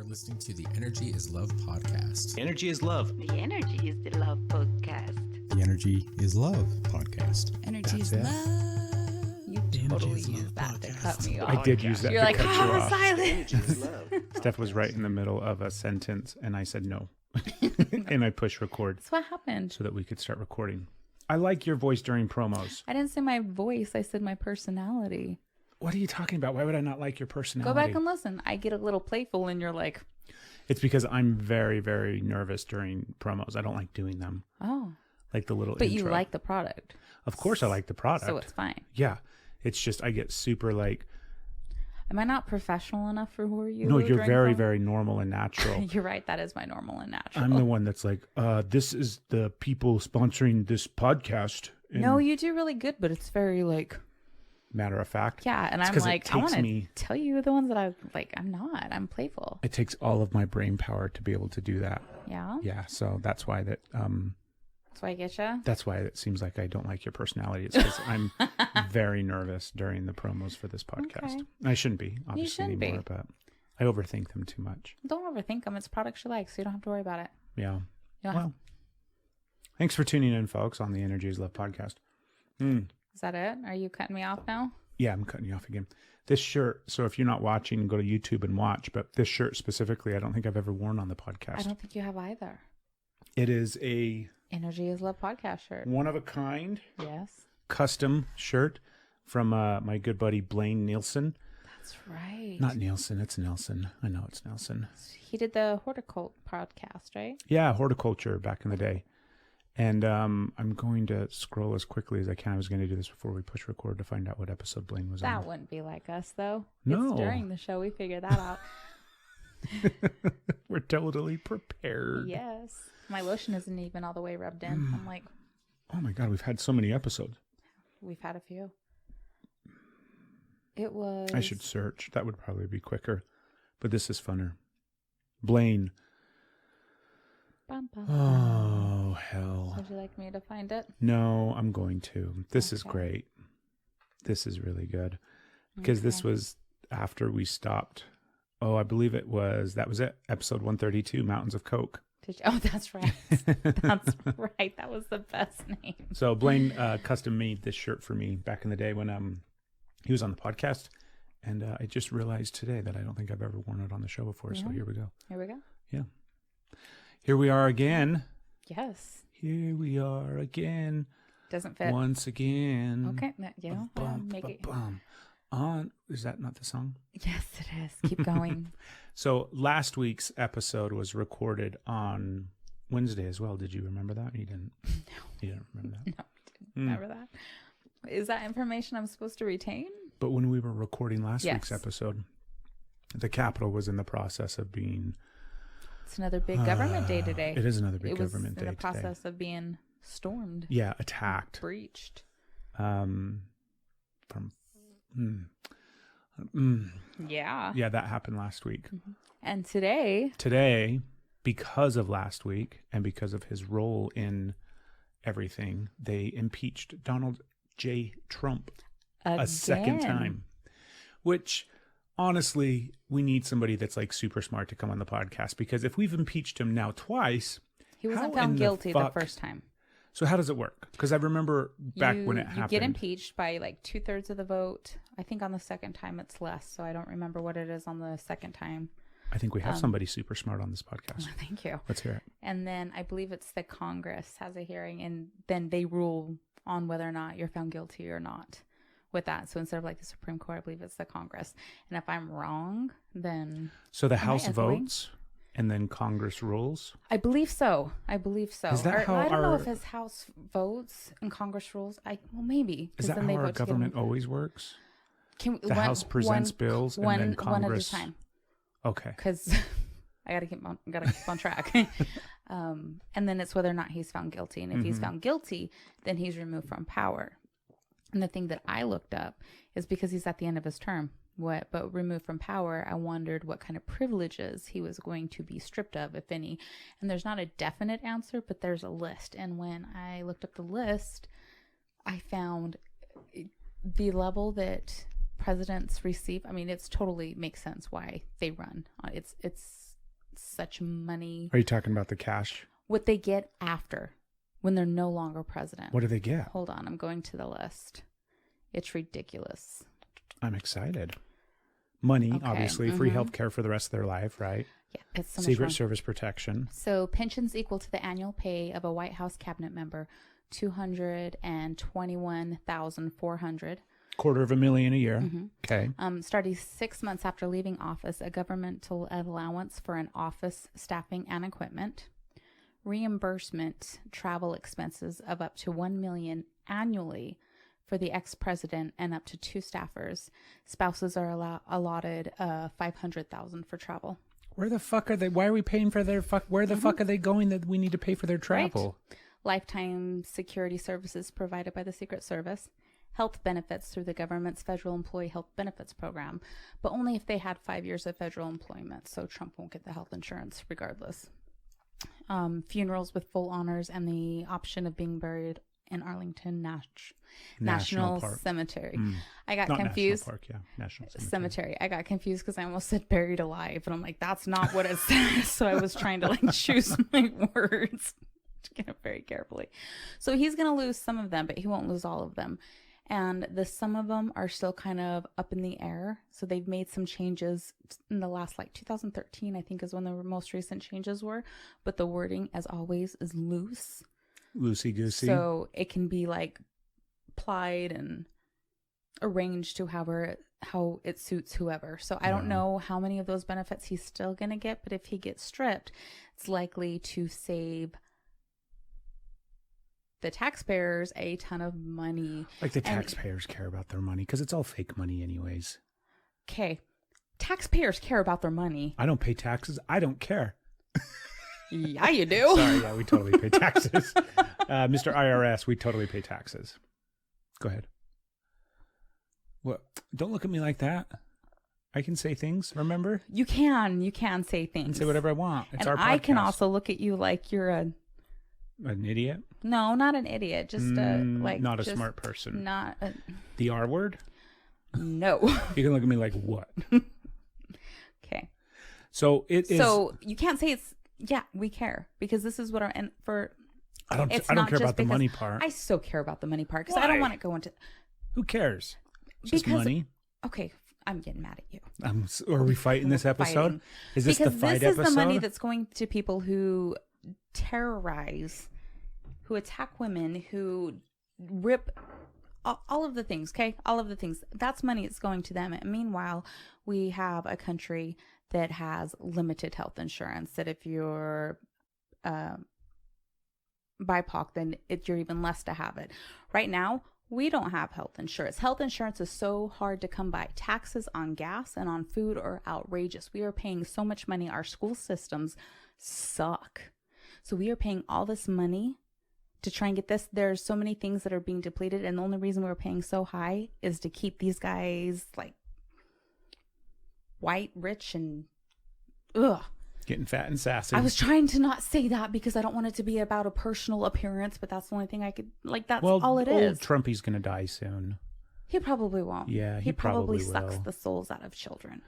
listening to the Energy is Love podcast. Energy is Love. The Energy is the Love podcast. The Energy is Love podcast. Energy is love. You totally used that to cut me off. I did use that You're to like, cut you off. silent. Steph was right in the middle of a sentence, and I said no. And I pushed record That's what happened. so that we could start recording. I like your voice during promos. I didn't say my voice. I said my personality. What are you talking about? Why would I not like your personality? Go back and listen. I get a little playful, and you're like, It's because I'm very, very nervous during promos. I don't like doing them. oh. Like the little But intro. you like the product. Of course I like the product. So it's fine. Yeah. It's just I get super like... Am I not professional enough for who are you? No, you're during very, promo? very normal and natural. You're right. That is my normal and natural. I'm the one that's like, this is the people sponsoring this podcast. And No, you do really good, but it's very like... matter of fact. Yeah, and It's I'm 'cause it like, I takes want to me- tell you the ones that I like. I'm not. I'm playful. It takes all of my brain power to be able to do that. Yeah, Yeah, so that's why that that's why I get you. that's why it seems like I don't like your personality. It's because I'm very nervous during the promos for this podcast. Okay. I shouldn't be, obviously, shouldn't anymore, be. but I overthink them too much. Don't overthink them. It's products you like, so you don't have to worry about it. Yeah. You don't Well, thanks for tuning in, folks, on the Energy is Love podcast. Is that it? Are you cutting me off now? Yeah, I'm cutting you off again. This shirt, so if you're not watching, go to YouTube and watch, but this shirt specifically, I don't think I've ever worn on the podcast. I don't think you have either. It is a Energy is Love podcast shirt. one-of-a-kind Yes, custom shirt from my good buddy Blaine Nielsen. that's right. Not Nielsen, it's Nelson. I know it's Nelson. He did the Horticult podcast, right? Yeah, horticulture back in the day. And I'm going to scroll as quickly as I can. I was going to do this before we push record to find out what episode Blaine was That on. wouldn't be like us, though. No. It's during the show we figure that out. We're totally prepared. Yes. My lotion isn't even all the way rubbed in. I'm like, Oh my God, we've had so many episodes. we've had a few. It was... I should search. That would probably be quicker. But this is funner. Blaine. Bum, bum, Oh, hell. Would you like me to find it? No, I'm going to. This is Okay. great. This is really good. Because this Okay. was after we stopped. Oh, I believe that was it. Episode 132, Mountains of Coke. Did you? Oh, that's right. That's right. That was the best name. So Blaine custom made this shirt for me back in the day when he was on the podcast. And I just realized today that I don't think I've ever worn it on the show before. So Yeah. here we go. Here we go. Here we are again. Yes. Here we are again. Doesn't fit. Once again. Okay. Yeah. Make it. Ba-bum. On. Is that not the song? Yes, it is. Keep going. So last week's episode was recorded on Wednesday as well. Did you remember that? You didn't. No. You didn't remember that. No, I didn't remember that. Is that information I'm supposed to retain? But when we were recording last Yes. week's episode, the Capitol was in the process of being. It's another big government day today. It is another big It was government in day the process of being stormed, today. Yeah, attacked. breached. From. Yeah. Yeah, that happened last week. And today, Today, because of last week and because of his role in everything, they impeached Donald J. Trump a second again. time. Which, honestly, we need somebody that's like super smart to come on the podcast, because if we've impeached him now twice, He wasn't how in found the guilty the fuck- first time. So how does it work? Because I remember back when it You happened. get impeached by like 2/3 of the vote. I think on the second time it's less, so I don't remember what it is on the second time. I think we have somebody super smart on this podcast. Thank you. Let's hear it. And then I believe it's the Congress has a hearing, and then they rule on whether or not you're found guilty or not with that. So instead of like the Supreme Court, I believe it's the Congress. And if I'm wrong, then So the Am I House echoing? votes and then Congress rules. I believe so. Is that how I don't know our- if his House votes and Congress rules. Well, maybe. 'cause Is that then how they our vote together. government always works? Can The House presents bills and then Congress- one at a time. Okay. Because I gotta keep on track. And then it's whether or not he's found guilty. And if he's found guilty, then he's removed from power. And the thing that I looked up is because he's at the end of his term. But removed from power, I wondered what kind of privileges he was going to be stripped of, if any. And there's not a definite answer, but there's a list. And when I looked up the list, I found the level that presidents receive. I mean, it's totally makes sense why they run. It's such money. Are you talking about the cash? What they get after, when they're no longer president. What do they get? Hold on, I'm going to the list. It's ridiculous. I'm excited. Money, Okay, obviously, free health care for the rest of their life, right? Yeah, it's so much Secret fun. Service protection. So pensions equal to the annual pay of a White House cabinet member, $221,400. $250,000 a year. Okay. Starting 6 months after leaving office, a governmental allowance for an office staffing and equipment, reimbursement travel expenses of up to $1 million annually for the ex-president and up to 2 staffers. Spouses are allotted $500,000 for travel. Where the fuck are they? Why are we paying for their fuck? Where the fuck are they going that we need to pay for their travel? Right. Lifetime security services provided by the Secret Service. Health benefits through the government's federal employee health benefits program, but only if they had 5 years of federal employment. So Trump won't get the health insurance regardless. Funerals with full honors and the option of being buried in Arlington National Park. Cemetery. I got Not confused. National Park, yeah. National Cemetery. I got confused because I almost said buried alive, and I'm like, that's not what it says. So I was trying to like choose my words very carefully. So he's going to lose some of them, but he won't lose all of them. And some of them are still kind of up in the air. So they've made some changes in the last, like 2013, I think is when the most recent changes were. But the wording, as always, is loose. Loosey-goosey. So it can be like applied and arranged to how it suits whoever. So I don't know how many of those benefits he's still going to get. But if he gets stripped, it's likely to save the taxpayers a ton of money. Like the taxpayers care about their money because it's all fake money anyways. Okay. Taxpayers care about their money. I don't pay taxes. I don't care. Yeah, you do. Sorry, yeah, we totally pay taxes. Mr. IRS, we totally pay taxes. Go ahead. What? Don't look at me like that. I can say things, remember? You can say things. I can say whatever I want. It's and our podcast. I can also look at you like you're an idiot? No, not an idiot. Just not a just smart person. Not a, the R word? No. You can look at me like what? Okay. So it is. So you can't say it's. Yeah, we care because this is what our and for. I don't care about the money part. I so care about the money part because I don't want to go into. Who cares? It's just money. Okay, I'm getting mad at you. Are we fighting this episode? Fighting. Is this because the fight this episode? This is the money that's going to people who terrorize, who attack women, who rip all of the things. Okay, all of the things. That's money that's going to them. And meanwhile, we have a country that has limited health insurance. That if you're BIPOC, then you're even less to have it. Right now, we don't have health insurance. Health insurance is so hard to come by. Taxes on gas and on food are outrageous. We are paying so much money. Our school systems suck. So we are paying all this money to try and get this. There's so many things that are being depleted. And the only reason we're paying so high is to keep these guys like white, rich, and getting fat and sassy. I was trying to not say that because I don't want it to be about a personal appearance, but that's the only thing I could, like, that's all it is. Trumpy's going to die soon. He probably won't. Yeah, he probably will. Sucks the souls out of children.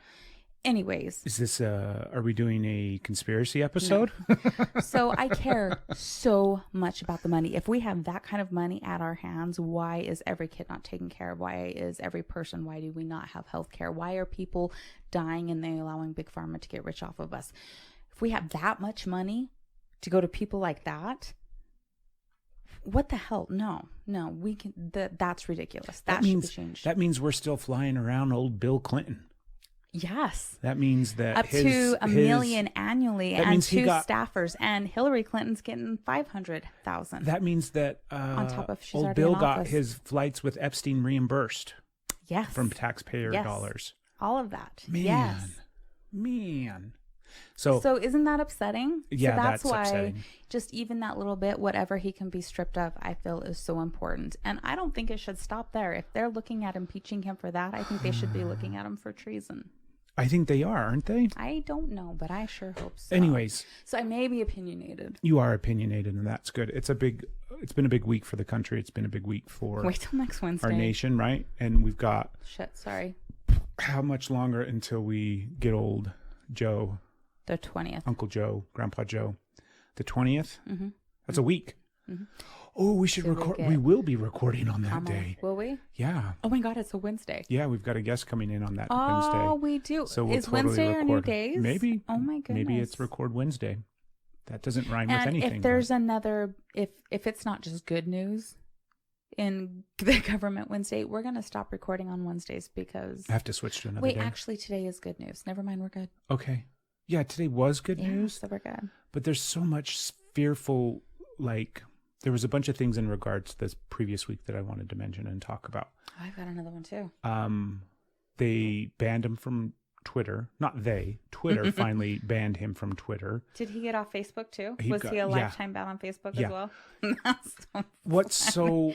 Anyways. Is this, are we doing a conspiracy episode? No. So I care so much about the money. If we have that kind of money at our hands, why is every kid not taken care of? Why is every person, why do we not have health care? Why are people dying and they allowing Big Pharma to get rich off of us? If we have that much money to go to people like that, what the hell? No, we can, that's ridiculous. That should be changed. That means we're still flying around old Bill Clinton. Yes. That means that up to $1 million annually and 2 staffers, and Hillary Clinton's getting $500,000. That means that on top of she's old Bill got his flights with Epstein reimbursed. Yes. From taxpayer dollars. All of that. Man. So isn't that upsetting? Yeah, so that's why upsetting. Just even that little bit, whatever he can be stripped of, I feel is so important. And I don't think it should stop there. If they're looking at impeaching him for that, I think they should be looking at him for treason. I think they are, aren't they? I don't know, but I sure hope so. Anyways. So I may be opinionated. You are opinionated, and that's good. It's been a big week for the country. It's been a big week for wait till next Wednesday. Our nation, right? And we've got sorry. How much longer until we get old Joe The 20th. Uncle Joe, Grandpa Joe. The 20th? Mm-hmm. That's a week. Mm-hmm. Oh, we should So record. We will be recording on that day. Will we? Yeah. Oh my God, it's a Wednesday. Yeah, we've got a guest coming in on that Oh, Wednesday. we do. So we'll Is totally Wednesday record. our new days? Maybe. Oh my goodness. Maybe it's Record Wednesday. That doesn't rhyme with And anything. if there's another, if it's not just good news in the government Wednesday, we're going to stop recording on Wednesdays because... I have to switch to another Wait, day. actually today is good news. Never mind, we're good. Okay. Yeah, today was good news. So we're good. But there's so much fearful, like, there was a bunch of things in regards to this previous week that I wanted to mention and talk about. Oh, I've got another one too. They banned him from Twitter. Not they. Twitter finally banned him from Twitter. Did he get off Facebook too? He Was got- he a yeah. lifetime ban on Facebook as well? That's so What's so...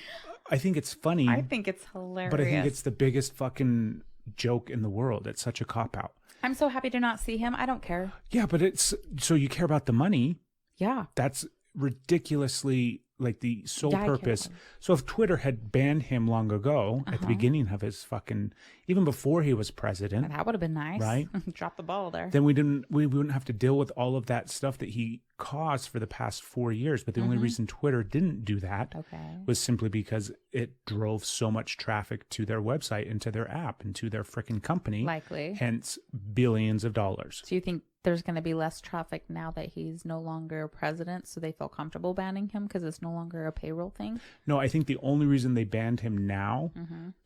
I think it's funny. I think it's hilarious. But I think it's the biggest fucking joke in the world. It's such a cop-out. I'm so happy to not see him. I don't care. Yeah, but it's... So you care about the money. Yeah. That's ridiculously... like the sole Yeah, I care purpose. about him. So if Twitter had banned him long ago at the beginning of his fucking, even before he was president, That would have been nice. Right? Drop the ball there. then we wouldn't have to deal with all of that stuff that he caused for the past 4 years. But the only reason Twitter didn't do that Okay. was simply because it drove so much traffic to their website and to their app and to their freaking company. Likely. Hence billions of dollars. Do you think there's going to be less traffic now that he's no longer president, so they feel comfortable banning him because it's no longer a payroll thing? No, I think the only reason they banned him now,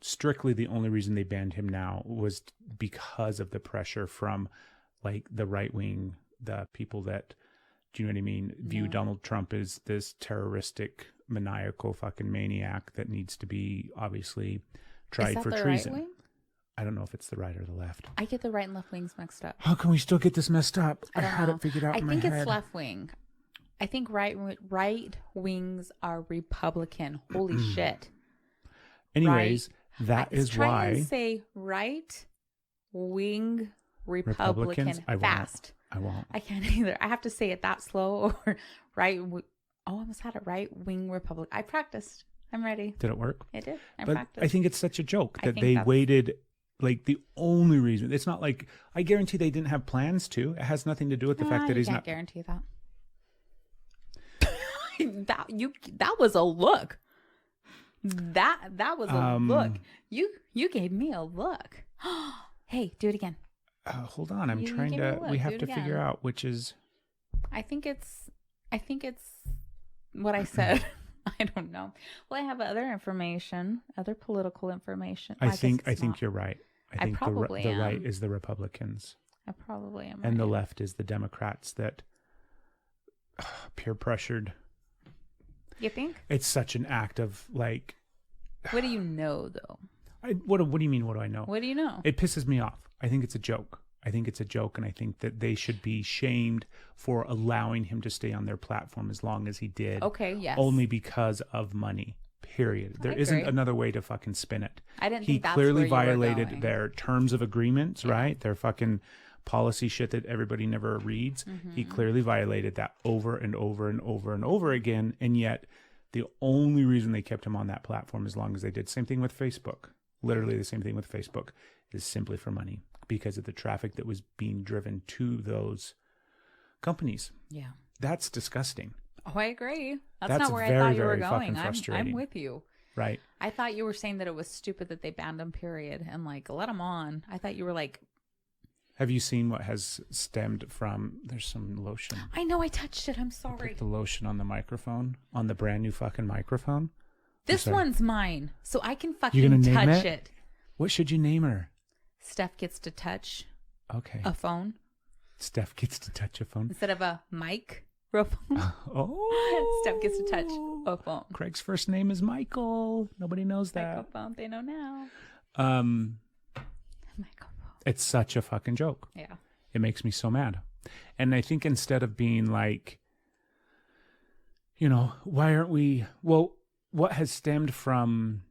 strictly the only reason they banned him now was because of the pressure from like the right wing, the people that, do you know what I mean, view Donald Trump as this terroristic, maniacal fucking maniac that needs to be obviously tried Is that for the treason. right wing? I don't know if it's the right or the left. I get the right and left wings mixed up. How can we still get this messed up? I don't had know. it figured out I in my think head. it's left wing. I think right wings are Republican. Holy shit. Anyways, that I is try why and say right wing Republican Republicans. I won't. fast. I won't. I can't either. I have to say it that slow or I almost had it right wing Republican. I practiced. I'm ready. Did it work? It did. I But practiced. I think it's such a joke I that think they that's- waited. Like the only reason, it's not like, I guarantee they didn't have plans to. It has nothing to do with the fact that he's can't not. guarantee that. that was a look. That was a look. You gave me a look. Hey, do it again. Hold on, I'm You trying gave me a to. look. We Do have it to figure again. out which is. I think it's what I said. I don't know. Well, I have other information, other political information. I guess think it's not. you're right. I I think probably the right am. is the Republicans I probably am. and the right. left is the Democrats that peer pressured. You think? It's such an act of like. What do you know, though? What do you mean? What do I know? What do you know? It pisses me off. I think it's a joke. And I think that they should be shamed for allowing him to stay on their platform as long as he did. Okay, yes. Only because of money. Period. There isn't agree. another way to fucking spin it. I didn't He think that's clearly where you were violated going. their terms of agreements, right? Their fucking policy shit that everybody never reads. He clearly violated that over and over and over and over again. And yet the only reason they kept him on that platform as long as they did, same thing with Facebook. Literally the same thing with Facebook, is simply for money because of the traffic that was being driven to those companies. Yeah. That's disgusting, Oh, I agree. That's That's not where I very, thought you were very fucking going. I'm frustrating. with you. right? I thought you were saying that it was stupid that they banned him, period, and like let him on. I thought you were like, Have you seen what has stemmed from? There's some lotion. I know I touched it. I'm sorry. Put the lotion on the microphone, on the brand new fucking microphone. This sorry. one's mine, so I can You're fucking gonna name touch it? it. What should you name her? Steph gets to touch Okay. a phone Steph gets to touch a phone. instead of a microphone. Oh. Steph gets to touch a phone. Craig's first name is Michael. Nobody knows that. Microphone. They know now. Microphone. It's such a fucking joke. Yeah. It makes me so mad. And I think instead of being like, you know, why aren't we, well, what has stemmed from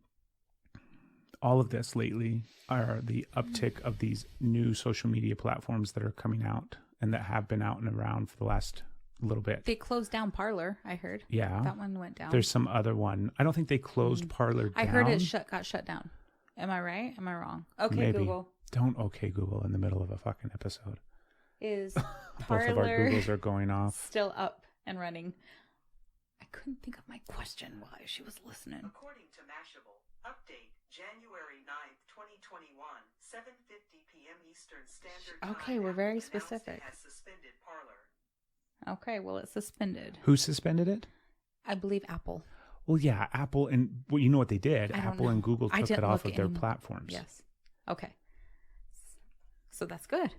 all of this lately are the uptick of these new social media platforms that are coming out and that have been out and around for the last little bit. They closed down Parlor, I heard. Yeah. That one went down. There's some other one. I don't think they closed Parlor down. I heard it got shut down. Am I right? Am I wrong? Okay, Maybe. Google. Don't okay Google in the middle of a fucking episode. Is Both of our Parler Googles are going off. still up and running. I couldn't think of my question while she was listening. According to Mashable, update January 9th, 2021, 7:50 p.m. Eastern Standard Time. Okay, we're very Apple announced specific. it has suspended Parler. Okay, well, it's suspended. Who suspended it? I believe Apple. Well, yeah, Apple and well, you know what they did? I don't Apple know. and Google I took didn't it off look of their anymore. platforms. Yes. Okay. So that's good.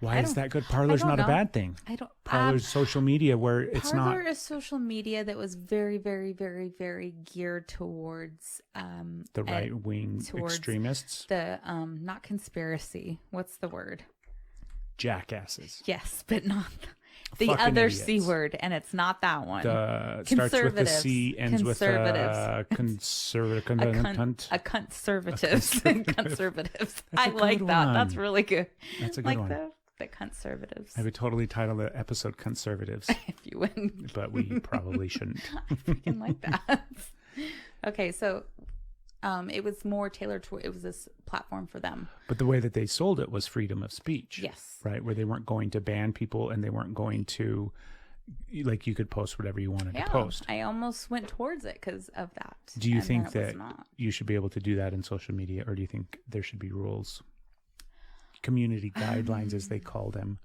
Why I is don't- that good? Parler's don't not a know. bad thing. I don't. Parler's social media where it's Parler not is social media that was very, very, very, very geared towards the right wing towards extremists, the not conspiracy. What's the word? jackasses. Yes, but not the Fucking other idiots. C word, and it's not that one. The starts with the C, ends with a Conservatives. cunt. A conservatives. Conservatives. That's I a like good that. one. That's really good. That's a good like one. the conservatives. I would totally title the episode "Conservatives," If you wouldn't. but we probably shouldn't. I freaking like that. Okay, so it was more tailored to, it was this platform for them. But the way that they sold it was freedom of speech. Yes. Right, where they weren't going to ban people and they weren't going to, like, you could post whatever you wanted Yeah, to post. I almost went towards it because of that. Do you and think then it was that not. you should be able to do that in social media, or do you think there should be rules? Community guidelines, as they call them,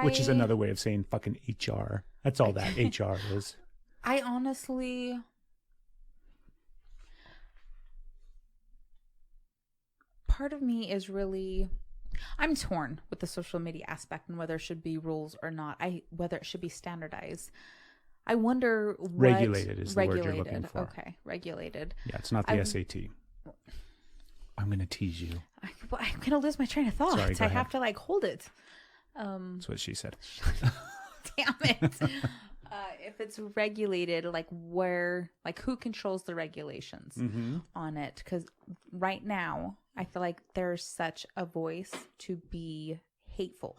which is another way of saying fucking HR. That's all that HR is. I honestly, part of me is really, I'm torn with the social media aspect and whether it should be rules or not. Whether it should be standardized. I wonder what Regulated is the word you're looking for. Okay, regulated. Yeah, it's not the SAT. I'm going to tease you. I'm gonna lose my train of thought. Sorry, go I ahead. have to like hold it. That's what she said. Damn it. If it's regulated, like where, like who controls the regulations on it? Because right now, I feel like there's such a voice to be hateful.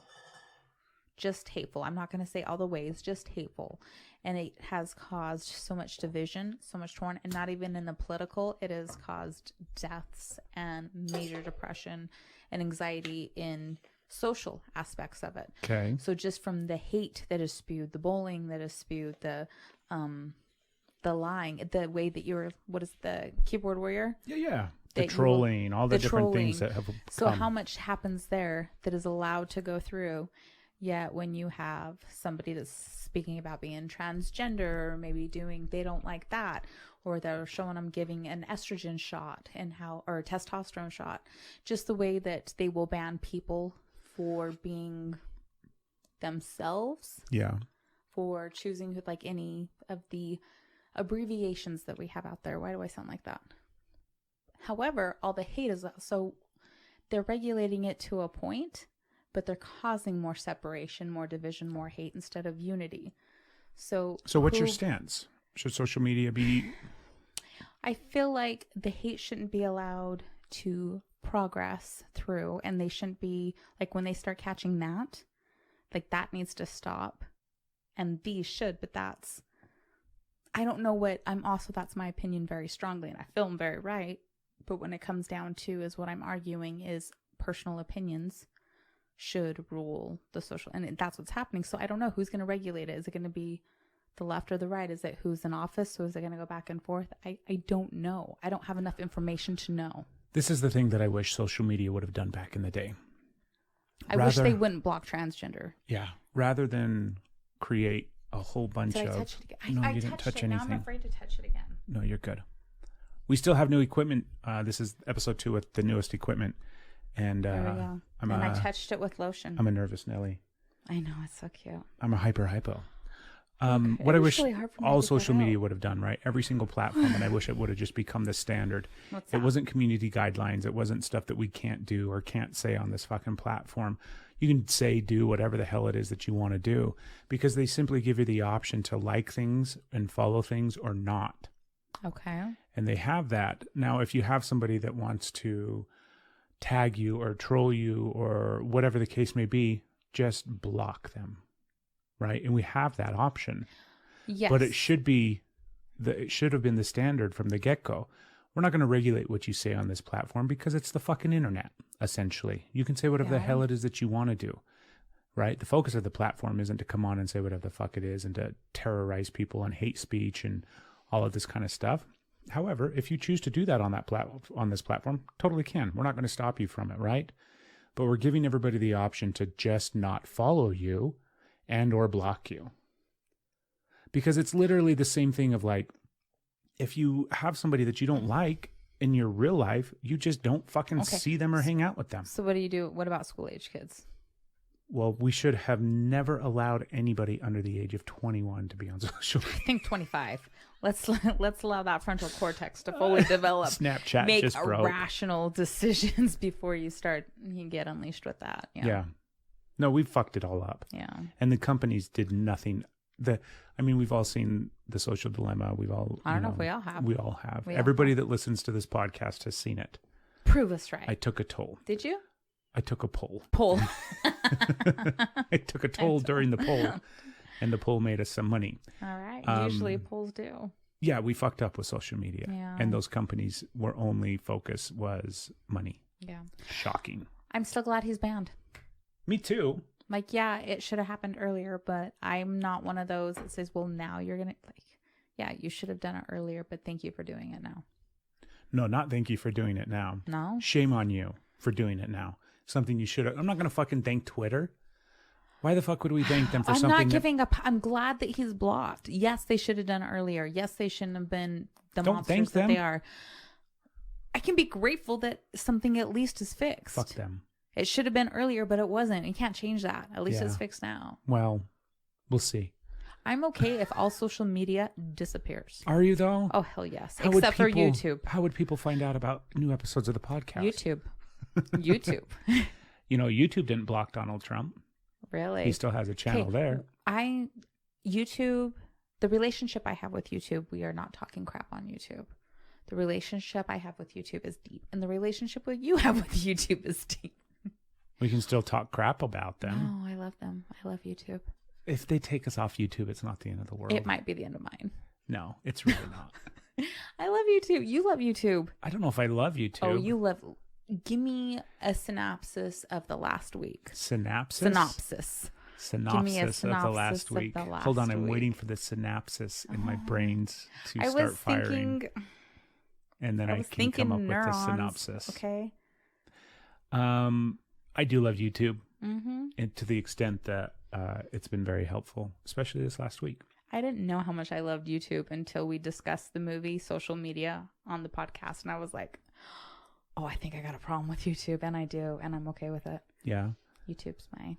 Just hateful. I'm not going to say all the ways, just hateful. And it has caused so much division, so much torn, and not even in the political. It has caused deaths and major depression and anxiety in social aspects of it. Okay. So just from the hate that is spewed, the bullying that is spewed, the lying, the way that you're, what is the keyboard warrior? Yeah. The That you trolling, all the different things trolling. that have come. So how much happens there that is allowed to go through? Yet when you have somebody that's speaking about being transgender or maybe they don't like that, or they're showing them giving an estrogen shot or a testosterone shot, just the way that they will ban people for being themselves, Yeah. for choosing like any of the abbreviations that we have out there. Why do I sound like that? However, all the hate is so they're regulating it to a point, but they're causing more separation, more division, more hate instead of unity. So what's your stance? Should social media be? I feel like the hate shouldn't be allowed to progress through, and they shouldn't be like when they start catching that, like that needs to stop. And these should, but that's, I don't know what, that's my opinion very strongly, and I feel I'm very right. But when it comes down to is what I'm arguing is personal opinions should rule the social, and that's what's happening. So I don't know who's going to regulate it. Is it going to be the left or the right? Is it who's in office? So is it going to go back and forth? I don't know. I don't have enough information to know. This is the thing that I wish social media would have done back in the day. I wish they wouldn't block transgender. Yeah. Rather than create a whole bunch Did of. I touch it again? No, I you didn't touched touch it. anything. Now I'm afraid to touch it again. No, you're good. We still have new equipment. This is episode 2 with the newest equipment. And There we go. I touched it with lotion. I'm a nervous Nelly. I know, it's so cute. I'm a hypo. Okay. What It I was wish really hard for me to all get that social media out. would have done, right? Every single platform, and I wish it would have just become the standard. What's It that? wasn't community guidelines. It wasn't stuff that we can't do or can't say on this fucking platform. You can say, do whatever the hell it is that you want to do, because they simply give you the option to like things and follow things or not. Okay. And they have that. Now, if you have somebody that wants to tag you or troll you or whatever the case may be, just block them, right? And we have that option. Yes. But it should have been the standard from the get-go. We're not going to regulate what you say on this platform because it's the fucking internet, essentially. You can say whatever the hell it is that you want to do, right? The focus of the platform isn't to come on and say whatever the fuck it is and to terrorize people and hate speech and all of this kind of stuff. However, if you choose to do that on this platform, totally can. We're not going to stop you from it, right? But we're giving everybody the option to just not follow you and or block you. Because it's literally the same thing of like, if you have somebody that you don't like in your real life, you just don't fucking see them or hang out with them. So what do you do? What about school age kids? Well, we should have never allowed anybody under the age of 21 to be on social media. I think 25. Let's allow that frontal cortex to fully develop. Snapchat Make just broke. rational decisions before you get unleashed with that. Yeah. No, we fucked it all up. Yeah. And the companies did nothing. We've all seen The Social Dilemma. I don't know if we all have. We all have. We all Everybody that listens to this podcast has seen it. Prove us right. I took a toll. Did you? I took a poll. Poll. I took a toll during the poll, and the poll made us some money. All right. Usually polls do. Yeah, we fucked up with social media. Yeah. And those companies were only focus was money. Yeah. Shocking. I'm still glad he's banned. Me too. Like, yeah, it should have happened earlier, but I'm not one of those that says, well, now you're going to, like, yeah, you should have done it earlier, but thank you for doing it now. No, not thank you for doing it now. No? Shame on you for doing it now. Something you should have. I'm not going to fucking thank Twitter. Why the fuck would we thank them for something? I'm not giving up. I'm glad that he's blocked. Yes, they should have done it earlier. Yes, they shouldn't have been the monsters that they are. I can be grateful that something at least is fixed. Fuck them. It should have been earlier, but it wasn't. You can't change that. At least it's fixed now. Well, we'll see. I'm okay if all social media disappears. Are you though? Oh, hell yes. Except for YouTube. How would people find out about new episodes of the podcast? YouTube. YouTube. You know, YouTube didn't block Donald Trump. Really? He still has a channel there. YouTube, the relationship I have with YouTube, we are not talking crap on YouTube. The relationship I have with YouTube is deep. And the relationship with you have with YouTube is deep. We can still talk crap about them. No, I love them. I love YouTube. If they take us off YouTube, it's not the end of the world. It might be the end of mine. No, it's really not. I love YouTube. You love YouTube. I don't know if I love YouTube. Oh, you love... Give me a synopsis of the last week. Synopsis? Give me a Synopsis of the last week. Hold on, I'm waiting for the synapses in my brains to start firing. And then I can come up with the synopsis. Okay. I do love YouTube. Mm-hmm. And to the extent that it's been very helpful, especially this last week. I didn't know how much I loved YouTube until we discussed the movie Social Media on the podcast. And I was like, oh, I think I got a problem with YouTube. And I do. And I'm okay with it. Yeah. YouTube's my...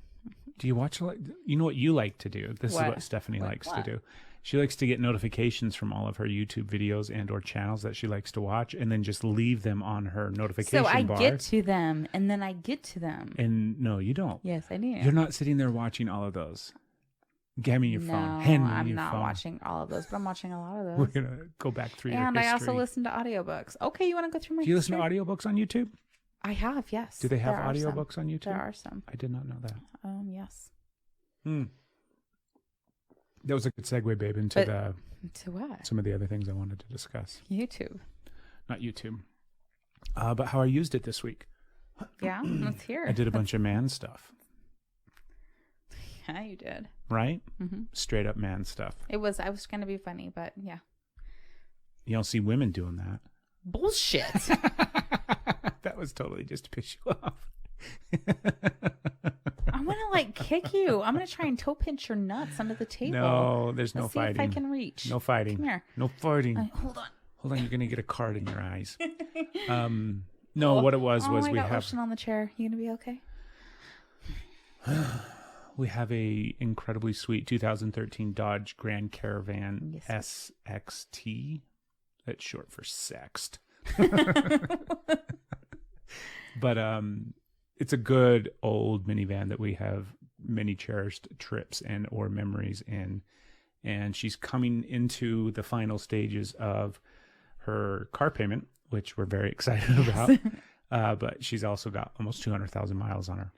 Do you watch, you know what you like to do? This is what Stephanie likes to do. She likes to get notifications from all of her YouTube videos and or channels that she likes to watch and then just leave them on her notification bar. So I get to them and then I get to them. And no, you don't. Yes, I do. You're not sitting there watching all of those. Hand me your phone. Hand me your phone. I'm not watching all of those, but I'm watching a lot of those. We're going to go back through your history. And I also listen to audiobooks. Okay, you want to go through my Do you listen to audiobooks on YouTube? I have, yes. Do they have audiobooks on YouTube? There are some. I did not know that. Yes. That was a good segue, babe, into to what? Some of the other things I wanted to discuss. YouTube. Not YouTube. But how I used it this week. Yeah, let's hear it. I did a bunch of man stuff. Yeah, you did. Right? Mm-hmm. Straight up man stuff. I was going to be funny, but yeah. You don't see women doing that. Bullshit. That was totally just to piss you off. I'm going to kick you. I'm going to try and toe pinch your nuts under the table. No, there's no fighting. See if I can reach. No fighting. Come here. No fighting. Hold on. Hold on, you're going to get a card in your eyes. No, what it was we got lotion on the chair. You going to be okay? We have a incredibly sweet 2013 Dodge Grand Caravan SXT. That's short for sext. But it's a good old minivan that we have many cherished trips and or memories in. And she's coming into the final stages of her car payment, which we're very excited about. But she's also got almost 200,000 miles on her.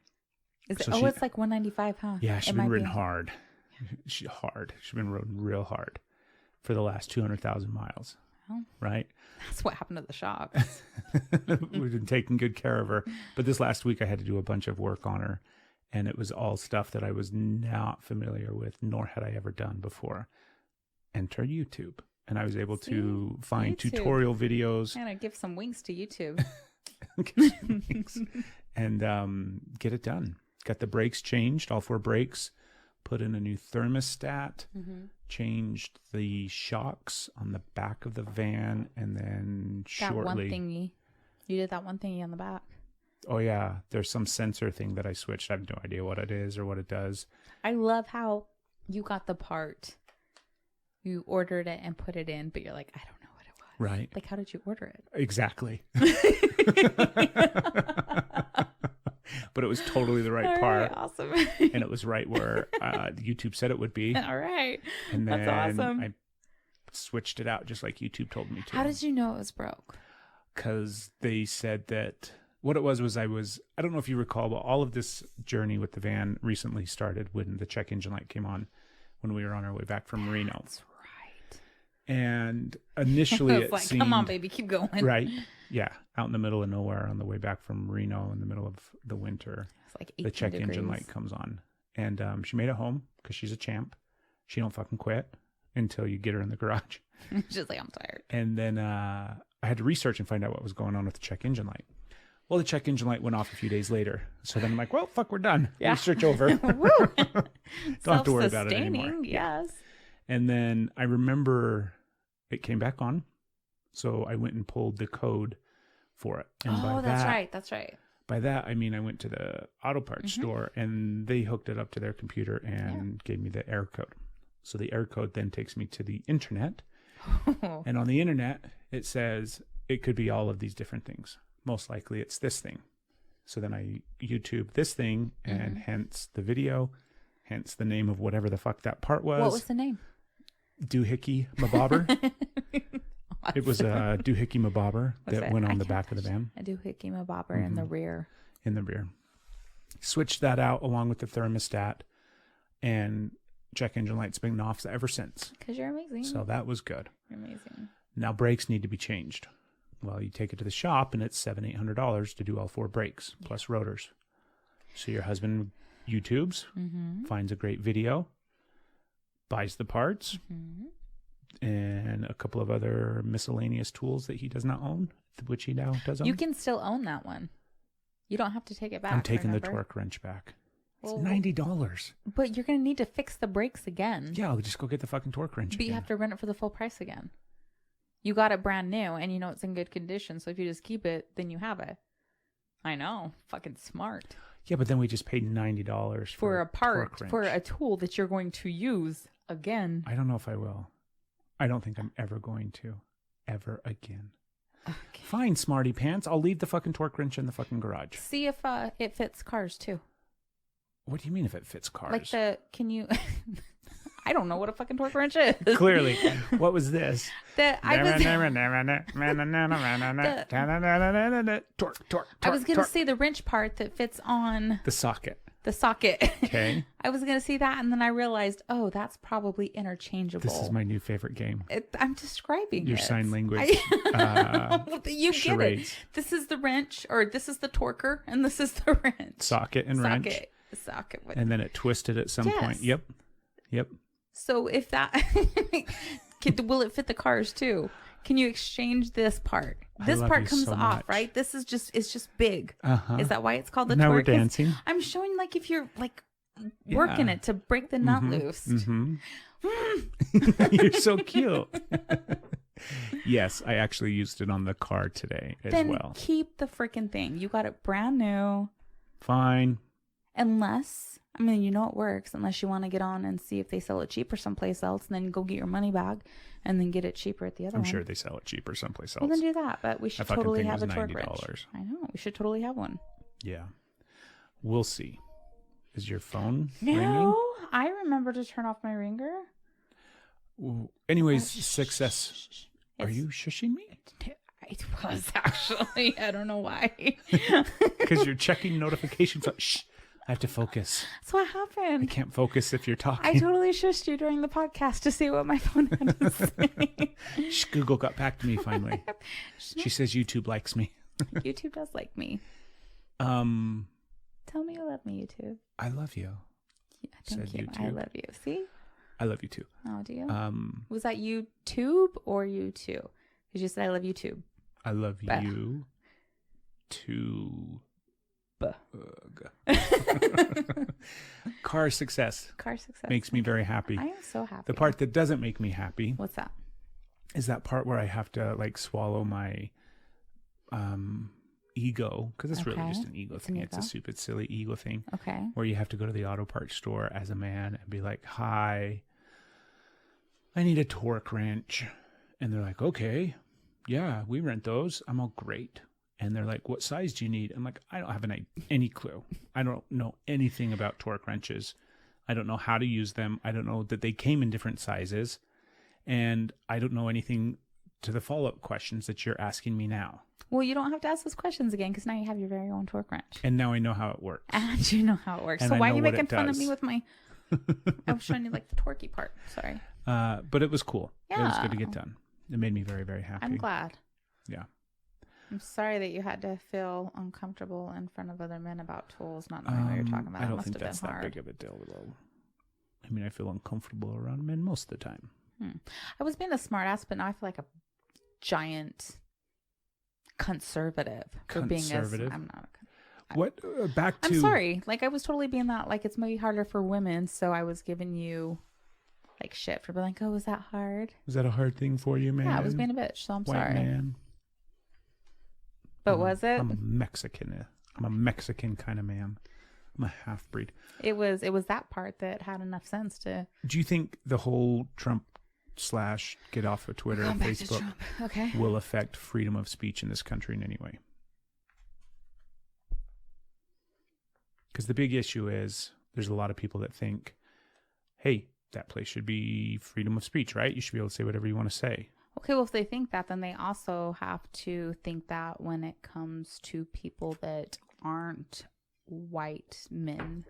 It's like 195, huh? Yeah, she's been ridden hard. She's been ridden real hard for the last 200,000 miles. Well, right? That's what happened to the shop. We've been taking good care of her. But this last week I had to do a bunch of work on her. And it was all stuff that I was not familiar with, nor had I ever done before. Enter YouTube. And I was able to find YouTube. tutorial videos. I'm gonna give some winks to YouTube. And get it done. Got the brakes changed, all 4 brakes. Put in a new thermostat. Changed the shocks on the back of the van. And then That one shortly... thingy. You did that one thingy on the back. Oh, yeah. There's some sensor thing that I switched. I have no idea what it is or what it does. I love how you got the part. You ordered it and put it in, but you're like, I don't know what it was. Right. Like, how did you order it? Exactly. But it was totally the right All part. right, awesome. And it was right where YouTube said it would be. All right. And then That's awesome. I switched it out just like YouTube told me to. How did you know it was broke? Because they said that what it was I don't know if you recall, but all of this journey with the van recently started when the check engine light came on when we were on our way back from Reno. That's right. And initially It's it like, seemed... come on, baby, keep going. Right. Yeah. Out in the middle of nowhere on the way back from Reno in the middle of the winter. It's like The 18 check degrees. engine light comes on. And she made it home because she's a champ. She don't fucking quit until you get her in the garage. Just like, I'm tired. And then I had to research and find out what was going on with the check engine light. Well, the check engine light went off a few days later. So then I'm like, well, fuck, we're done. Yeah. Research over. Woo! Don't have to worry about it anymore. Self-sustaining, yes. And then I remember it came back on. So I went and pulled the code for it. And Oh, that's right. That's right. By that, I mean, I went to the auto parts store and they hooked it up to their computer and gave me the error code. So the error code then takes me to the internet. And on the internet, it says it could be all of these different things. Most likely it's this thing. So then I YouTube this thing and hence the video, hence the name of whatever the fuck that part was. What was the name? Doohickey Mabobber. It was a Doohickey Mabobber What's that it? went I on the can't back of the van. I do Hikima Bobber in the rear. In the rear. Switched that out along with the thermostat, and check engine light's been off ever since. Because you're amazing. So that was good. You're amazing. Now brakes need to be changed. Well, you take it to the shop and it's $700-800 to do all 4 brakes plus rotors. So your husband YouTubes, finds a great video, buys the parts, and a couple of other miscellaneous tools that he does not own, which he now does own. You can still own that one. You don't have to take it back. I'm taking remember? the torque wrench back. It's Well, $90. But you're going to need to fix the brakes again. Yeah, I'll just go get the fucking torque wrench But you again. have to rent it for the full price again. You got it brand new and you know it's in good condition. So if you just keep it, then you have it. I know. Fucking smart. Yeah, but then we just paid $90 For a part, torque wrench. for a tool that you're going to use again. I don't know if I will. I don't think I'm ever going to. Ever again. Okay. Fine, smarty pants. I'll leave the fucking torque wrench in the fucking garage. See if it fits cars too. What do you mean if it fits cars? Can you... I don't know what a fucking torque wrench is. Clearly. What was this? I was going to say the wrench part that fits on the socket. the socket. Okay. I was going to say that, and then I realized, oh, that's probably interchangeable. This is my new favorite game. I'm describing Your it. sign language. You charades. get it. This is the wrench, or this is the torquer, and this is the wrench. Socket and wrench. Socket. And then it twisted at some point. Yes. Yep. So if that, will it fit the cars too? Can you exchange this part? This love part you comes so off, much. right? This is it's just big. Uh-huh. Is that why it's called the Now torque? we're 'Cause dancing. I'm showing like if you're like working it to break the nut loose. You're so cute. Yes, I actually used it on the car today as Then well. keep the freaking thing. You got it brand new. Fine. Unless, I mean, you know it works. Unless you want to get on and see if they sell it cheaper someplace else, and then go get your money back, and then get it cheaper at the other I'm one. sure they sell it cheaper someplace else. Well, then do that. But we should fucking totally thing have a was torque wrench. $90. I know. We should totally have one. Yeah. We'll see. Is your phone ringing? No, I remember to turn off my ringer. Ooh. Anyways, success. Are It's- you shushing me? It was actually. I don't know why. Because you're checking notifications. Shh. I have to focus. That's what I happened. can't focus if you're talking. I totally shushed you during the podcast to see what my phone had to say. Shh, Google got back to me finally. She says YouTube likes me. YouTube does like me. Tell me you love me, YouTube. I love you. Yeah, thank Said you. I YouTube. love you. See? I love you too. Oh, do you? Was that YouTube or you too? Because you said I love YouTube. I love Bah. you too. Bah. Car success Car success makes me very happy. I am so happy. The part that doesn't make me happy What's that? is that part where I have to like swallow my ego, because it's really Okay. just an ego It's thing. an It's a ego. stupid, silly ego thing Okay. where you have to go to the auto parts store as a man and be like, hi, I need a torque wrench. And they're like, okay, yeah, we rent those. I'm all great. And they're like, what size do you need? I'm like, I don't have any clue. I don't know anything about torque wrenches. I don't know how to use them. I don't know that they came in different sizes. And I don't know anything to the follow-up questions that you're asking me now. Well, you don't have to ask those questions again because now you have your very own torque wrench. And now I know how it works. And you know how it works. And So I why are know you what making it fun of does. me with my... I was showing you like the torquey part. Sorry. But it was cool. It was good to Yeah. get done. It made me very, very happy. I'm glad. Yeah. I'm sorry that you had to feel uncomfortable in front of other men about tools, not knowing what you're talking about. I That don't must think have been that's that hard. big of a deal, though. I mean, I feel uncomfortable around men most of the time. I was being a smartass, but now I feel like a giant conservative for being Conservative? as... I'm not a What? Back to... I'm sorry. Like, I was totally being that, like, it's maybe harder for women, so I was giving you, like, shit for being like, oh, was that hard? Was that a hard thing for you, man? Yeah, I was being a bitch, so I'm White sorry. man. But was it? I'm a Mexican. I'm a Mexican kind of man. I'm a half-breed. It was that part that had enough sense to... Do you think the whole Trump / get off of Twitter Going and back to Facebook Trump. Okay. will affect freedom of speech in this country in any way? Because the big issue is there's a lot of people that think, hey, that place should be freedom of speech, right? You should be able to say whatever you want to say. Okay, well, if they think that, then they also have to think that when it comes to people that aren't white men.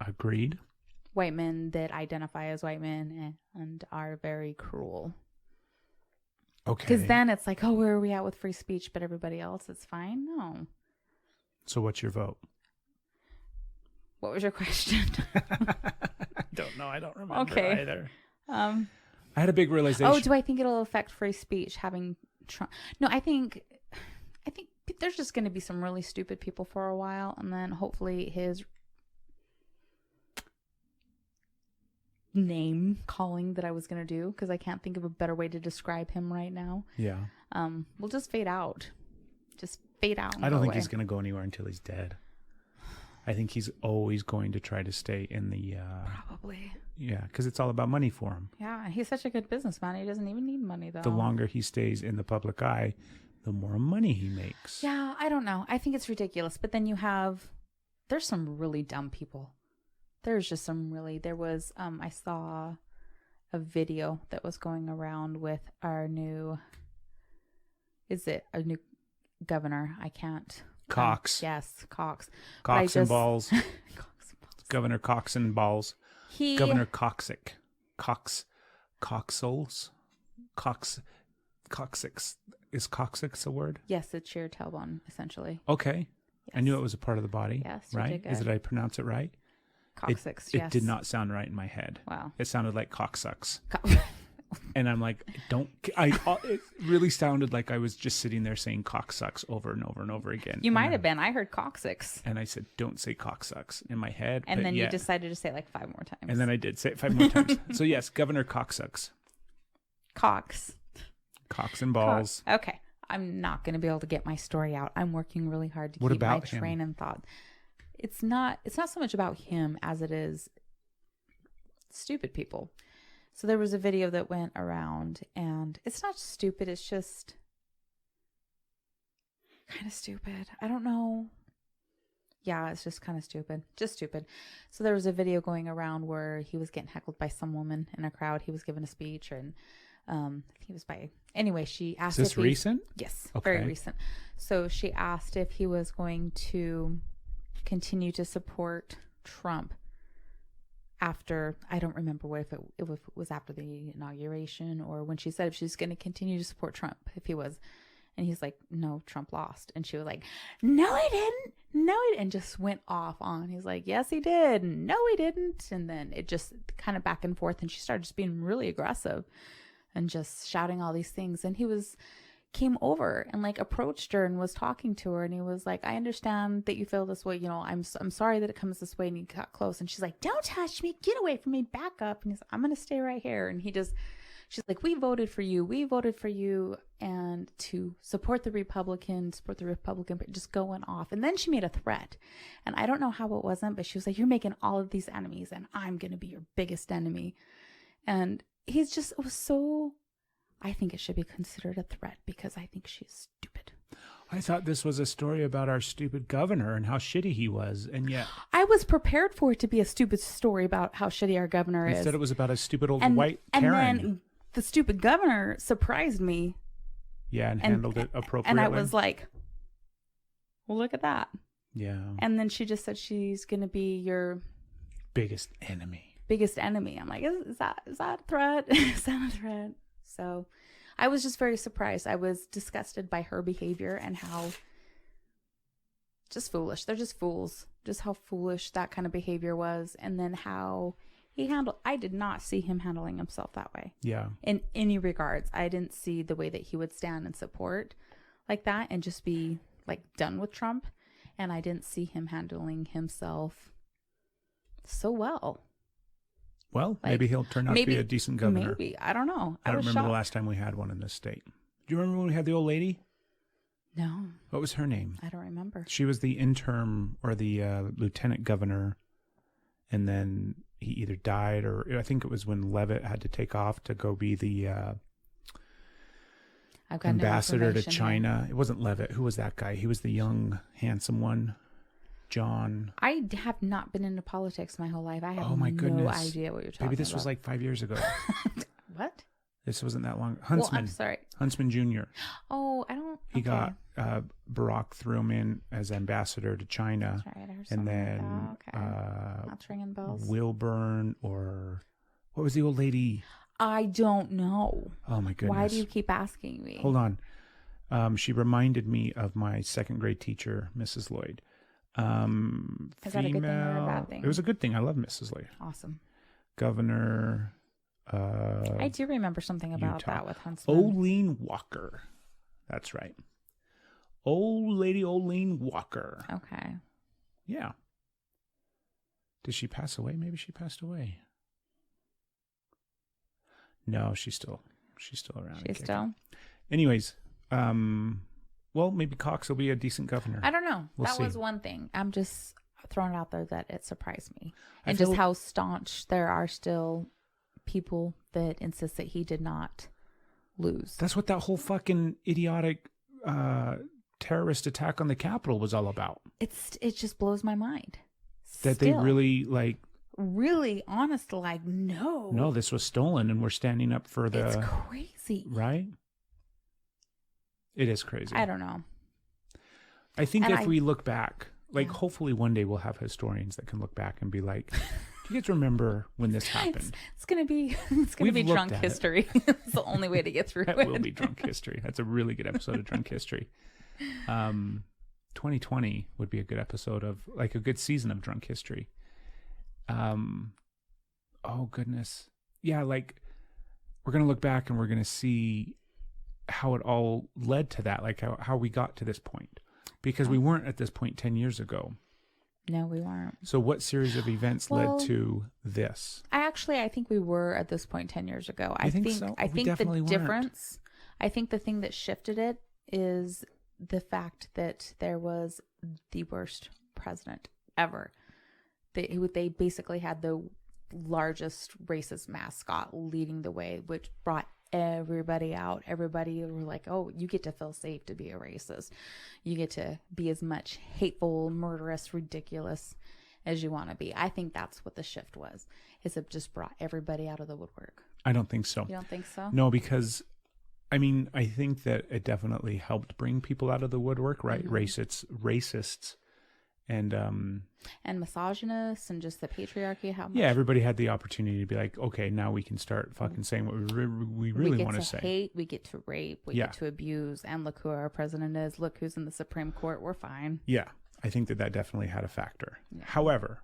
Agreed. White men that identify as white men and are very cruel. Okay. Because then it's like, oh, where are we at with free speech? But everybody else, it's fine. No. So what's your vote? What was your question? I don't know. I don't remember Okay. either. I I had a big realization. Oh, do I think it'll affect free speech having Trump? No, I think there's just going to be some really stupid people for a while, and then hopefully his name calling that I was going to do, because I can't think of a better way to describe him right now, Yeah. will just fade out. Just fade out. And I don't go think away. he's going to go anywhere until he's dead. I think he's always going to try to stay in the... Probably. Yeah, because it's all about money for him. Yeah, he's such a good businessman. He doesn't even need money, though. The longer he stays in the public eye, the more money he makes. Yeah, I don't know. I think it's ridiculous. But then there's some really dumb people. There's just some really, I saw a video that was going around with our new governor? I can't. Cox. Yes, Cox. Cox and balls. Cox and balls. Governor Cox and balls. Governor Coxick. Coxels. Coxix. Is Coxix a word? Yes, it's your tailbone, essentially. Okay. I Yes. knew it was a part of the body. Yes, you right? did Is good. it I pronounce it right? Coxix, It yes. did not sound right in my head. Wow. It sounded like cocksucks. Co- And I'm like, it really sounded like I was just sitting there saying cocksucks over and over and over again. You might have been. I heard Coxix. And I said, don't say cocksucks in my head. And but then yeah. you decided to say it like 5 more times. And then I did say it 5 more times. So yes, Governor Cocksucks. Cox. Cocks and balls. Cox. Okay. I'm not going to be able to get my story out. I'm working really hard to What keep my about him? train of thought. It's not so much about him as it is stupid people. So there was a video that went around, and it's not stupid. It's just kind of stupid. I don't know. Yeah, it's just kind of stupid. Just stupid. So there was a video going around where he was getting heckled by some woman in a crowd. He was giving a speech, and I think he was by... Anyway, she asked Is this if he... recent? Yes, Okay. very recent. So she asked if he was going to continue to support Trump after, I don't remember if it was after the inauguration or when she said if she's going to continue to support Trump, if he was. And he's like, no, Trump lost. And she was like, no, he didn't. No, he didn't. And just went off on. He's like, yes, he did. No, he didn't. And then it just kind of back and forth. And she started just being really aggressive and just shouting all these things. And he came over and like approached her and was talking to her. And he was like, I understand that you feel this way. You know, I'm sorry that it comes this way. And he got close. And she's like, don't touch me. Get away from me. Back up. And he's like, I'm going to stay right here. And she's like, we voted for you. We voted for you and to support the Republican, but just going off. And then she made a threat. And I don't know how it wasn't, but she was like, you're making all of these enemies and I'm going to be your biggest enemy. And it was so, I think it should be considered a threat because I think she's stupid. I thought this was a story about our stupid governor and how shitty he was. And yet I was prepared for it to be a stupid story about how shitty our governor is. Instead it was about a stupid old white and Karen. Then the stupid governor surprised me. Yeah, and handled it appropriately. And I was like, well, look at that. Yeah. And then she just said she's going to be your biggest enemy. I'm like, is that a threat? Is that a threat? So I was just very surprised. I was disgusted by her behavior and how just foolish. They're just fools. Just how foolish that kind of behavior was. And then how I did not see him handling himself that way. Yeah. In any regards. I didn't see the way that he would stand and support like that and just be like done with Trump. And I didn't see him handling himself so well. Well, maybe he'll turn out to be a decent governor. Maybe. I don't know. I don't remember the last time we had one in this state. Do you remember when we had the old lady? No. What was her name? I don't remember. She was the interim or the lieutenant governor. And then he either died or I think it was when Leavitt had to take off to go be the ambassador to China. It wasn't Leavitt. Who was that guy? He was the young, handsome one. John. I have not been into politics my whole life. I have no idea what you're talking about. Maybe this was like 5 years ago. What? This wasn't that long. Huntsman. Well, I'm sorry. Huntsman Jr. Oh, I don't. He got Barack threw him in as ambassador to China. That's right. And then That's ringing bells. Wilburn or what was the old lady? I don't know. Oh my goodness. Why do you keep asking me? Hold on. She reminded me of my second grade teacher, Mrs. Lloyd. Is that a good thing or a bad thing? It was a good thing. I love Mrs. Lloyd. Awesome. Governor. I do remember something about Utah. that with Huntsman. Olene Walker. That's right. Old lady Olene Walker. Okay. Yeah. Did she pass away? Maybe she passed away. No, she's still around. She's still. Anyways, well, maybe Cox will be a decent governor. I don't know. We'll that see. was one thing. I'm just throwing it out there that it surprised me. And just how staunch there are still people that insist that he did not lose. That's what that whole fucking idiotic terrorist attack on the Capitol was all about. It just blows my mind. That they really really honest, like, no, this was stolen and we're standing up for the... It's crazy. Right? It is crazy. I don't know. I think if we look back, hopefully one day we'll have historians that can look back and be like, do you guys remember when this happened? It's going to be drunk history. It's the only way to get through it. That will be drunk history. That's a really good episode of Drunk History. 2020 would be a good episode of, like, a good season of Drunk History. Oh goodness. Yeah, like, we're going to look back and we're going to see how it all led to that, like how we got to this point, because we weren't at this point 10 years ago. No, we weren't. So what series of events led to this? I think we were at this point 10 years ago. I think so? I think the difference, I think the thing that shifted it is the fact that there was the worst president ever. They basically had the largest racist mascot leading the way, which brought everybody out. Everybody were like, oh, you get to feel safe to be a racist. You get to be as much hateful, murderous, ridiculous as you want to be. I think that's what the shift was, is it just brought everybody out of the woodwork. I don't think so. You don't think so? No, because I think that it definitely helped bring people out of the woodwork, right? Mm-hmm. Racists and misogynists and just the patriarchy. How much yeah, everybody had the opportunity to be like, okay, now we can start fucking saying what we really want to say. Hate, we get to rape, we get to abuse, and look who our president is. Look who's in the Supreme Court. We're fine. Yeah, I think that definitely had a factor. Yeah. However,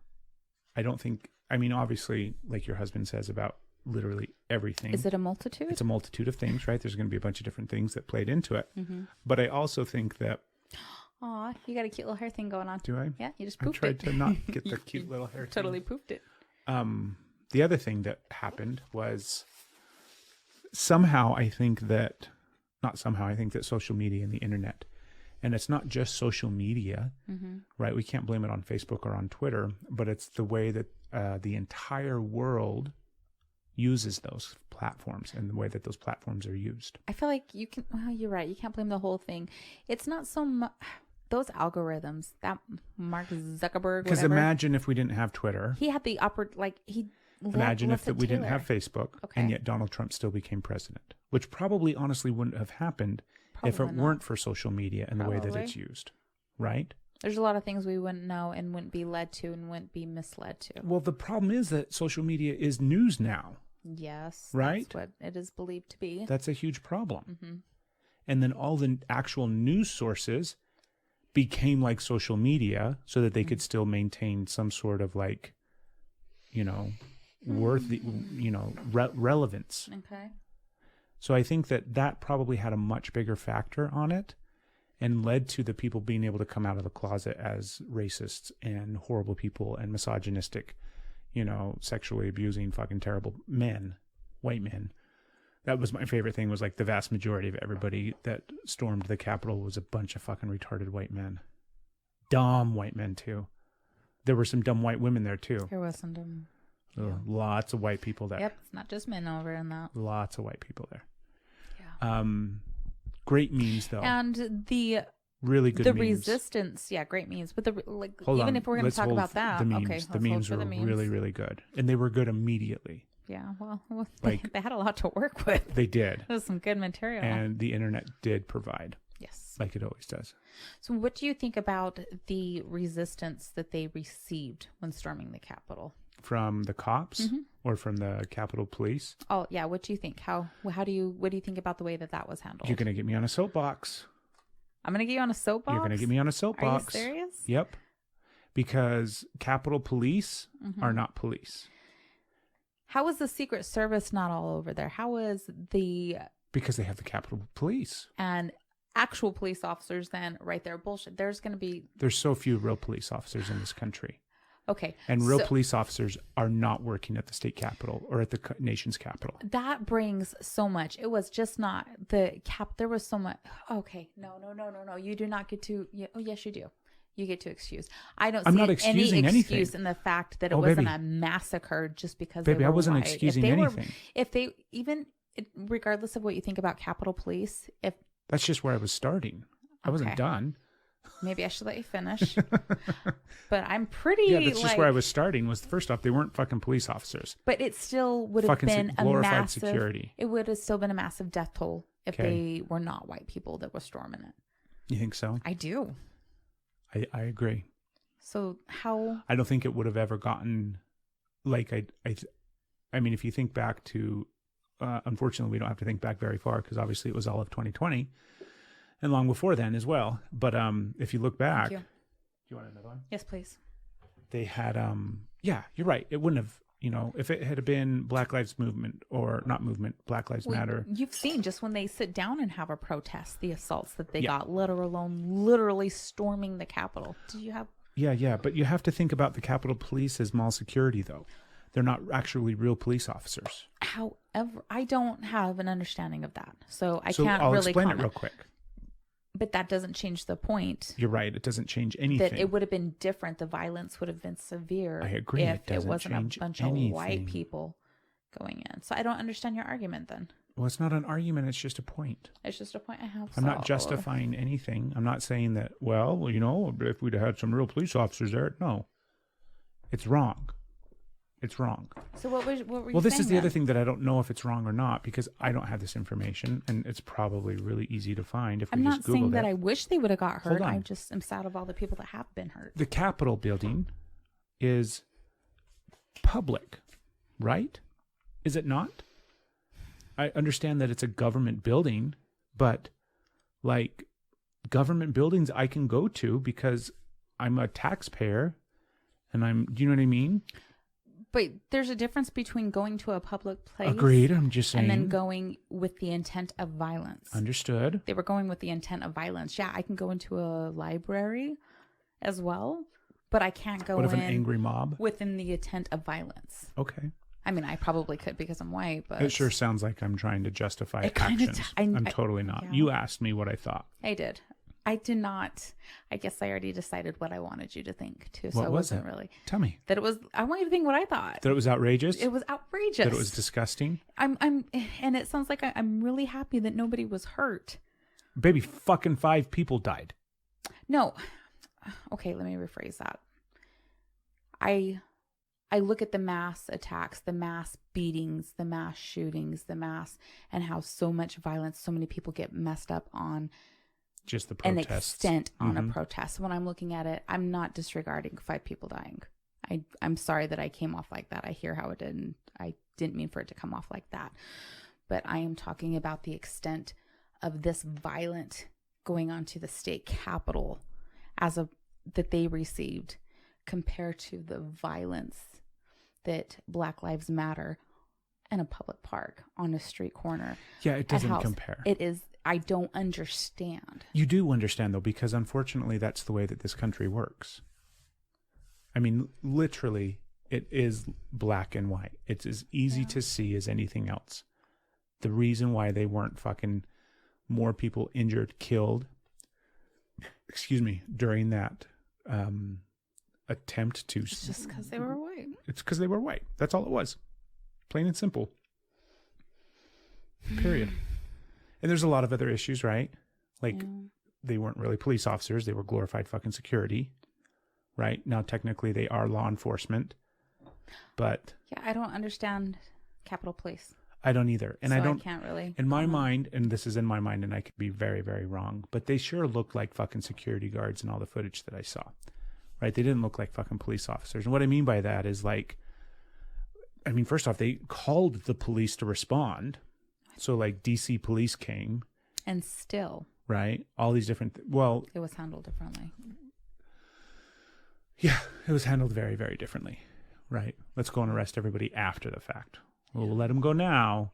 I don't think. I mean, obviously, like your husband says about literally everything. Is it a multitude? It's a multitude of things, right? There's going to be a bunch of different things that played into it. But I also think that. Aw, you got a cute little hair thing going on. Do I? Yeah, you just I poofed tried it. to not get the cute little hair. Totally poofed it. The other thing that happened was somehow I think that social media and the internet, and it's not just social media, right? We can't blame it on Facebook or on Twitter, but it's the way that the entire world uses those platforms and the way that those platforms are used. I feel like you can, well, you're right. You can't blame the whole thing. It's not so much those algorithms that Mark Zuckerberg, because whatever, imagine if we didn't have Twitter. he had the Imagine if we didn't have Facebook, Okay. and yet Donald Trump still became president, which probably honestly wouldn't have happened if it weren't for social media and the way that it's used, right? There's a lot of things we wouldn't know and wouldn't be led to and wouldn't be misled to. Well, the problem is that social media is news now. Yes. Right? That's what it is believed to be. That's a huge problem. And then all the actual news sources became like social media so that they could still maintain some sort of like, worthy, relevance. Okay. So I think that probably had a much bigger factor on it and led to the people being able to come out of the closet as racists and horrible people and misogynistic, sexually abusing fucking terrible men, white men. That was my favorite thing, was like the vast majority of everybody that stormed the Capitol was a bunch of fucking retarded white men. Dumb white men too. There were some dumb white women there too. There was some dumb. Lots of white people there. Yep, it's not just men over in that. Lots of white people there. Yeah. Great memes though. And the really good the memes. Resistance, yeah, great memes. But Hold even on. if we're going to Let's talk hold about that, the memes. okay, The memes were really, really good, and they were good immediately. Yeah, well, Like- they had a lot to work with. They did, There was some good material. and the internet did provide, yes. like it always does. So, what do you think about the resistance that they received when storming the Capitol? From the cops or from the Capitol Police? Oh, yeah. What do you think? What do you think about the way that was handled? You're gonna get me on a soapbox. I'm gonna get you on a soapbox. You're gonna get me on a soapbox. Are you serious? Yep. Because Capitol Police are not police. How is the Secret Service not all over there? How is the Because they have the Capitol Police. and actual police officers then right there? Bullshit. There's going to be There's so few real police officers in this country. okay, And real so police officers are not working at the state capitol or at the nation's capital. that brings so much. It was just not the cap. There was so much. Okay, no. You do not get to. Oh, yes, you do. You get to excuse. I don't. I'm see not any excusing excuse anything. in the fact that it Oh, wasn't baby. a massacre just because. Baby, they I were wasn't white. excusing if they anything. If they even, regardless of what you think about Capitol Police, if That's just where I was starting. I wasn't Okay. done. maybe I should let you finish, but I'm pretty. Yeah, that's just like, where I was starting. Was first off, they weren't fucking police officers. But it still would have Fucking been a glorified massive. security. It would have still been a massive death toll if Okay. they were not white people that were storming it. You think so? I do. I agree. So how? I don't think it would have ever gotten like I mean, if you think back to, unfortunately, we don't have to think back very far because obviously it was all of 2020 and long before then as well. But if you look back, Thank do you. you want another one? Yes, please. They had, yeah, you're right. It wouldn't have, if it had been Black Lives Movement or not movement, Black Lives Well, Matter. You've seen just when they sit down and have a protest, the assaults that they Yeah. got, let alone literally storming the Capitol. Did you have? Yeah. But you have to think about the Capitol Police as mall security, though. They're not actually real police officers. However, I don't have an understanding of that, so I So can't I'll really explain comment. it real quick. But that doesn't change the point You're right. It doesn't change anything. that it would have been different. The violence would have been severe. I agree. If It doesn't wasn't change a bunch anything. of white people going in. So I don't understand your argument. Then Well, it's not an argument. It's just a point. it's just a point I have. I'm not justifying anything. I'm not saying that, if we'd have had some real police officers there. No. It's wrong. It's wrong. So what were you Well, this saying is the other then? thing that I don't know if it's wrong or not, because I don't have this information, and it's probably really easy to find if we I'm just not saying Googled that it. I wish they would have got Hold hurt. I on. just am sad of all the people that have been hurt. The Capitol building is public, right? Is it not? I understand that it's a government building, but like government buildings I can go to because I'm a taxpayer and do you know what I mean? But there's a difference between going to a public place Agreed. I'm just saying. and then going with the intent of violence. Understood. They were going with the intent of violence. Yeah, I can go into a library as well, but I can't go What if in an angry mob? within the intent of violence. Okay. I mean, I probably could because I'm white, but It sure sounds like I'm trying to justify It kinda actions. I I'm totally not. yeah. You asked me what I thought. I did. I did not. I guess I already decided what I wanted you to think too. So What it was wasn't it? really Tell me. that it was. I want you to think what I thought. That it was outrageous? It was outrageous. That it was disgusting? and it sounds like I'm really happy that nobody was hurt. Baby, fucking 5 people died. No. Okay, let me rephrase that. I look at the mass attacks, the mass beatings, the mass shootings, and how so much violence, so many people get messed up on Just the an protests. extent on Mhm. a protest. When I'm looking at it, I'm not disregarding 5 people dying. I'm sorry that I came off like that. I hear how it did, and I didn't mean for it to come off like that. But I am talking about the extent of this violent going on to the state capitol that they received compared to the violence that Black Lives Matter in a public park on a street corner. Yeah, it doesn't house. compare. It is, I don't understand. You do understand, though, because unfortunately that's the way that this country works. I mean, literally, it is black and white. It's as easy to see as anything else. The reason why they weren't fucking more people injured, killed, during that attempt to... It's just because they were white. It's because they were white. That's all it was. Plain and simple. Period. And there's a lot of other issues, right? Like, they weren't really police officers. They were glorified fucking security, right? Now, technically, they are law enforcement, but... Yeah, I don't understand Capitol Police. I don't either. And So I don't... can't really. In my mind, and this is in my mind, and I could be very, very wrong, but they sure looked like fucking security guards in all the footage that I saw, right? They didn't look like fucking police officers. And what I mean by that is like, I mean, first off, they called the police to respond. So like DC police came. And still, Right? All these different, well, it was handled differently. yeah, it was handled very, very differently, right? Let's go and arrest everybody after the fact. We'll let them go now,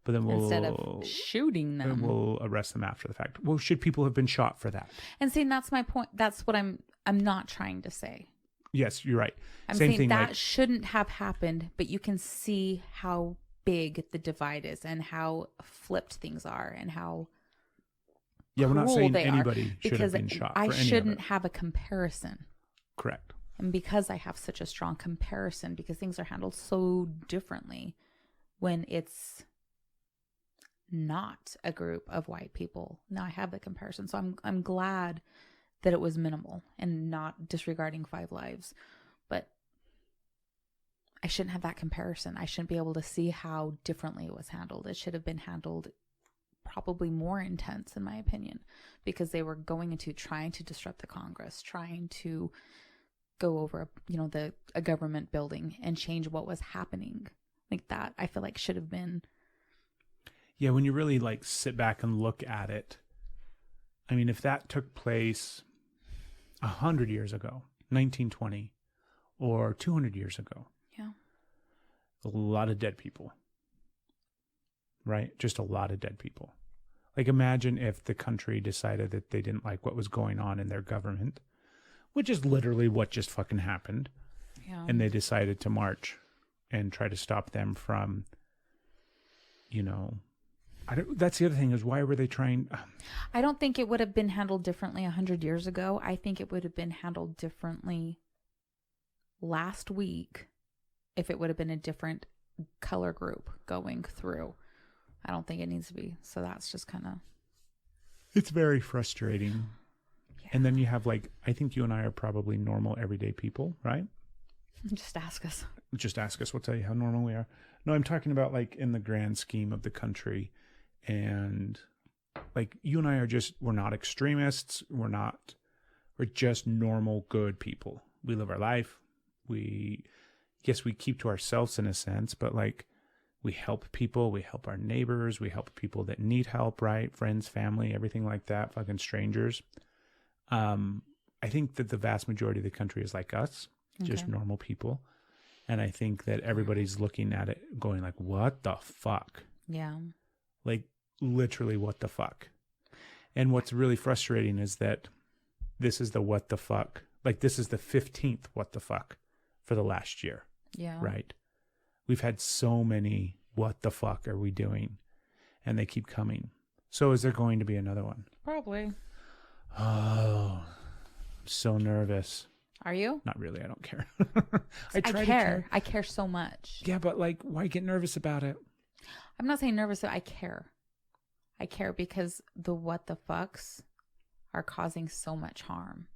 but then we'll... Instead of shooting them. We'll arrest them after the fact. Well, should people have been shot for that? And see, that's my point. That's what I'm not trying to say. Yes, you're right. I'm Same saying thing, that like, shouldn't have happened, but you can see how big the divide is and how flipped things are and how yeah, we're not cruel saying they are, anybody should have because been shot I for any of shouldn't it. have a comparison. Correct. And because I have such a strong comparison, because things are handled so differently when it's not a group of white people. Now I have the comparison. So I'm glad that it was minimal and not disregarding 5 lives. But I shouldn't have that comparison. I shouldn't be able to see how differently it was handled. It should have been handled probably more intense, in my opinion, because they were going into trying to disrupt the Congress, trying to go over, a government building and change what was happening. Like that, I feel like should have been. Yeah, when you really like sit back and look at it, I mean, if that took place 100 years ago, 1920, or 200 years ago, Yeah. a lot of dead people, right? Just a lot of dead people. Like, imagine if the country decided that they didn't like what was going on in their government, which is literally what just fucking happened. Yeah. And they decided to march and try to stop them from, that's the other thing is, why were they trying? I don't think it would have been handled differently 100 years ago. I think it would have been handled differently last week if it would have been a different color group going through. I don't think it needs to be. So that's just kind of. It's very frustrating. Yeah. And then you have I think you and I are probably normal everyday people, right? Just ask us. Just ask us. We'll tell you how normal we are. No, I'm talking about like in the grand scheme of the country, and like you and I are just, we're not extremists. We're just normal, good people. We live our life. We keep to ourselves in a sense, but like we help people. We help our neighbors. We help people that need help, right? Friends, family, everything like that. Fucking strangers. I think that the vast majority of the country is like us, just normal people. And I think that everybody's looking at it going like, what the fuck? Yeah. Like literally what the fuck? And what's really frustrating is that this is the what the fuck. Like this is the 15th what the fuck for the last year. Yeah. Right? We've had so many what the fuck are we doing? And they keep coming. So is there going to be another one? Probably. Oh, I'm so nervous. Are you? Not really. I don't care. I care. I care so much. Yeah, but like, why get nervous about it? I'm not saying nervous. I care. I care because the what the fucks are causing so much harm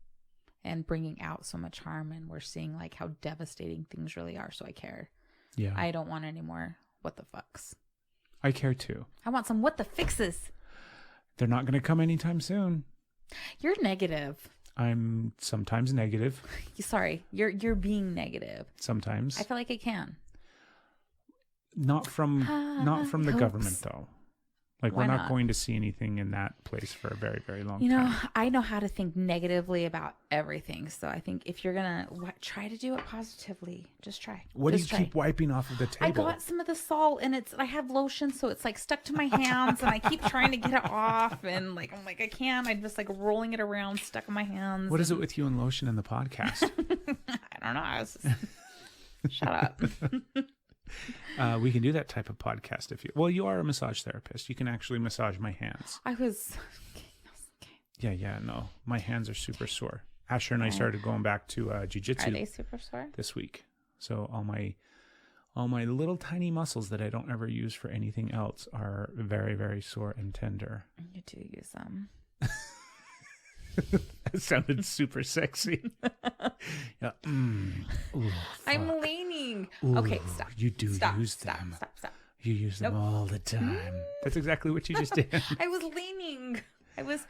and bringing out so much harm. And we're seeing like how devastating things really are. So I care. Yeah. I don't want any more what the fucks. I care too. I want some what the fixes. They're not going to come anytime soon. You're negative. I'm sometimes negative. Sorry, you're being negative. Sometimes. I feel like it can. Not from the hopes. government though. Like Why we're not not? going to see anything in that place for a very, very long You know, time. I know how to think negatively about everything. So I think if you're going to try to do it positively, just try. What Just do you try. keep wiping off of the table? I got some of the salt and I have lotion. So it's like stuck to my hands and I keep trying to get it off. And like, I'm like, I can't. I'm just like rolling it around, stuck in my hands. What is it with you and lotion and the podcast? I don't know. Shut up. We can do that type of podcast if you. Well, you are a massage therapist. You can actually massage my hands. I was. Okay. Yeah. No, my hands are super sore. Asher and I started going back to Are jiu-jitsu they super sore? this week. So all my little tiny muscles that I don't ever use for anything else are very, very sore and tender. You do use them. That sounded super sexy. Yeah. Ooh, I'm fuck. leaning. Ooh, okay, stop. You do Stop, use stop, them. Stop. You use them Nope. all the time. That's exactly what you just did. I was leaning. I was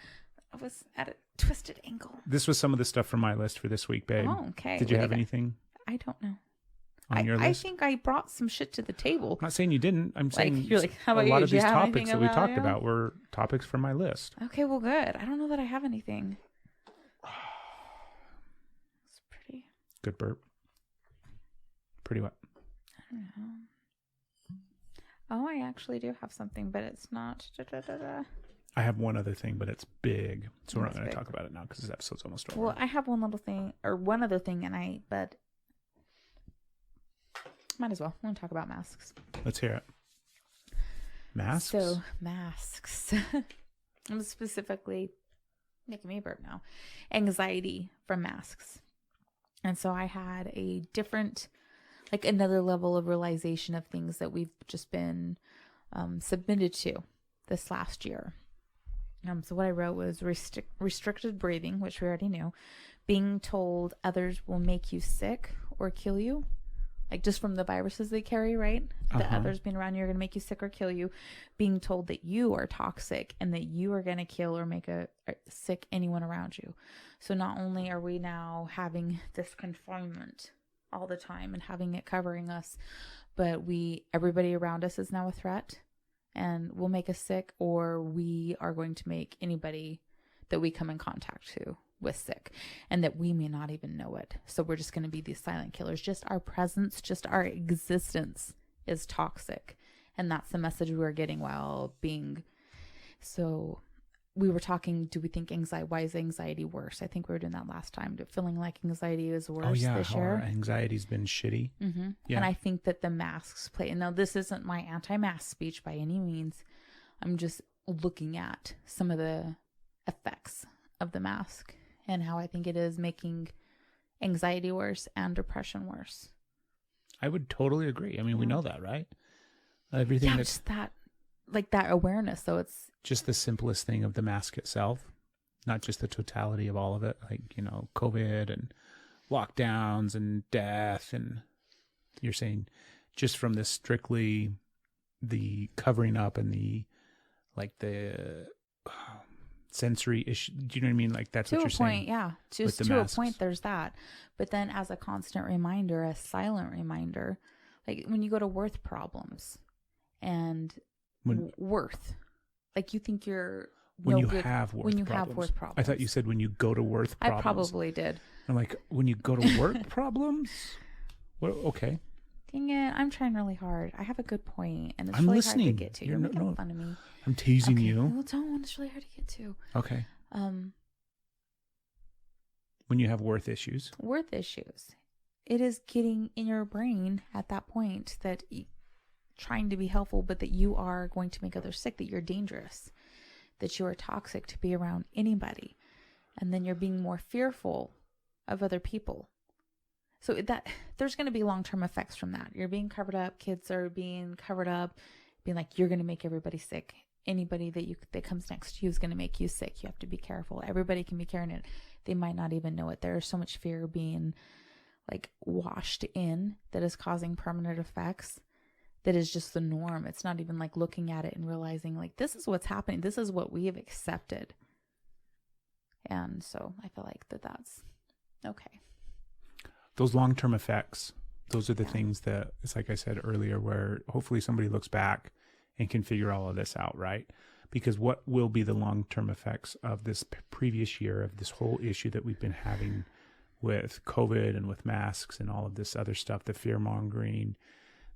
at a twisted angle. This was some of the stuff from my list for this week, babe. Oh, okay. Did you What have do you got? anything I don't know. on your I list? think I brought some shit to the table. I'm not saying you didn't. I'm saying you're like, how about a lot you? of Do you these have topics anything that we about talked you? about were topics from my list. Okay, well, good. I don't know that I have anything. It's pretty. Good burp. Pretty what? I don't know. Oh, I actually do have something, but it's not. I have one other thing, but it's big. So we're not It's going to big. talk about it now because this episode's almost over. Well, I have one little thing, or one other thing, but might as well. I want to talk about masks. Let's hear it. Masks? So, masks. I'm specifically making me burp now. Anxiety from masks. And so I had a different, like another level of realization of things that we've just been submitted to this last year. So what I wrote was restricted breathing, which we already knew, being told others will make you sick or kill you, like just from the viruses they carry, right? That others being around you are going to make you sick or kill you, being told that you are toxic and that you are going to kill or make sick anyone around you. So not only are we now having this confinement all the time and having it covering us, but everybody around us is now a threat and will make us sick, or we are going to make anybody that we come in contact to with sick, and that we may not even know it. So we're just going to be these silent killers. Just our presence, just our existence is toxic. And that's the message we were getting while being. So we were talking, do we think why is anxiety worse? I think we were doing that last time. Feeling like anxiety is worse this how year. our anxiety's been shitty. Mm-hmm. Yeah. And I think that the masks play. And now this isn't my anti-mask speech by any means. I'm just looking at some of the effects of the mask and how I think it is making anxiety worse and depression worse. I would totally agree. I mean, we know that, right? Everything Yeah, that's just that, like that awareness. So it's just the simplest thing of the mask itself, not just the totality of all of it, like, COVID and lockdowns and death, and you're saying just from this strictly the covering up and the sensory issue. Do you know what I mean? Like that's what you're saying. Yeah. Just to a point, there's that. But then as a constant reminder, a silent reminder, like when you go to worth problems and worth, like you think you're when no you good have worth when you problems. have worth problems. I thought you said when you go to worth problems. I probably did. I'm like, when you go to work problems? Well, okay. Dang it. I'm trying really hard. I have a good point, and it's I'm really listening. hard to get to. You're making fun of me. I'm teasing you. Well, don't. It's really hard to get to. Okay. When you have worth issues. Worth issues. It is getting in your brain at that point that trying to be helpful, but that you are going to make others sick, that you're dangerous, that you are toxic to be around anybody. And then you're being more fearful of other people. So that there's going to be long-term effects from that. You're being covered up. Kids are being covered up, being like, you're going to make everybody sick. Anybody that comes next to you is going to make you sick. You have to be careful. Everybody can be carrying it. They might not even know it. There's so much fear being like washed in that is causing permanent effects. That is just the norm. It's not even like looking at it and realizing like, this is what's happening. This is what we have accepted. And so I feel like that's okay. Those long-term effects, those are the things that, it's like I said earlier, where hopefully somebody looks back and can figure all of this out, right? Because what will be the long-term effects of this previous year, of this whole issue that we've been having with COVID and with masks and all of this other stuff, the fear-mongering,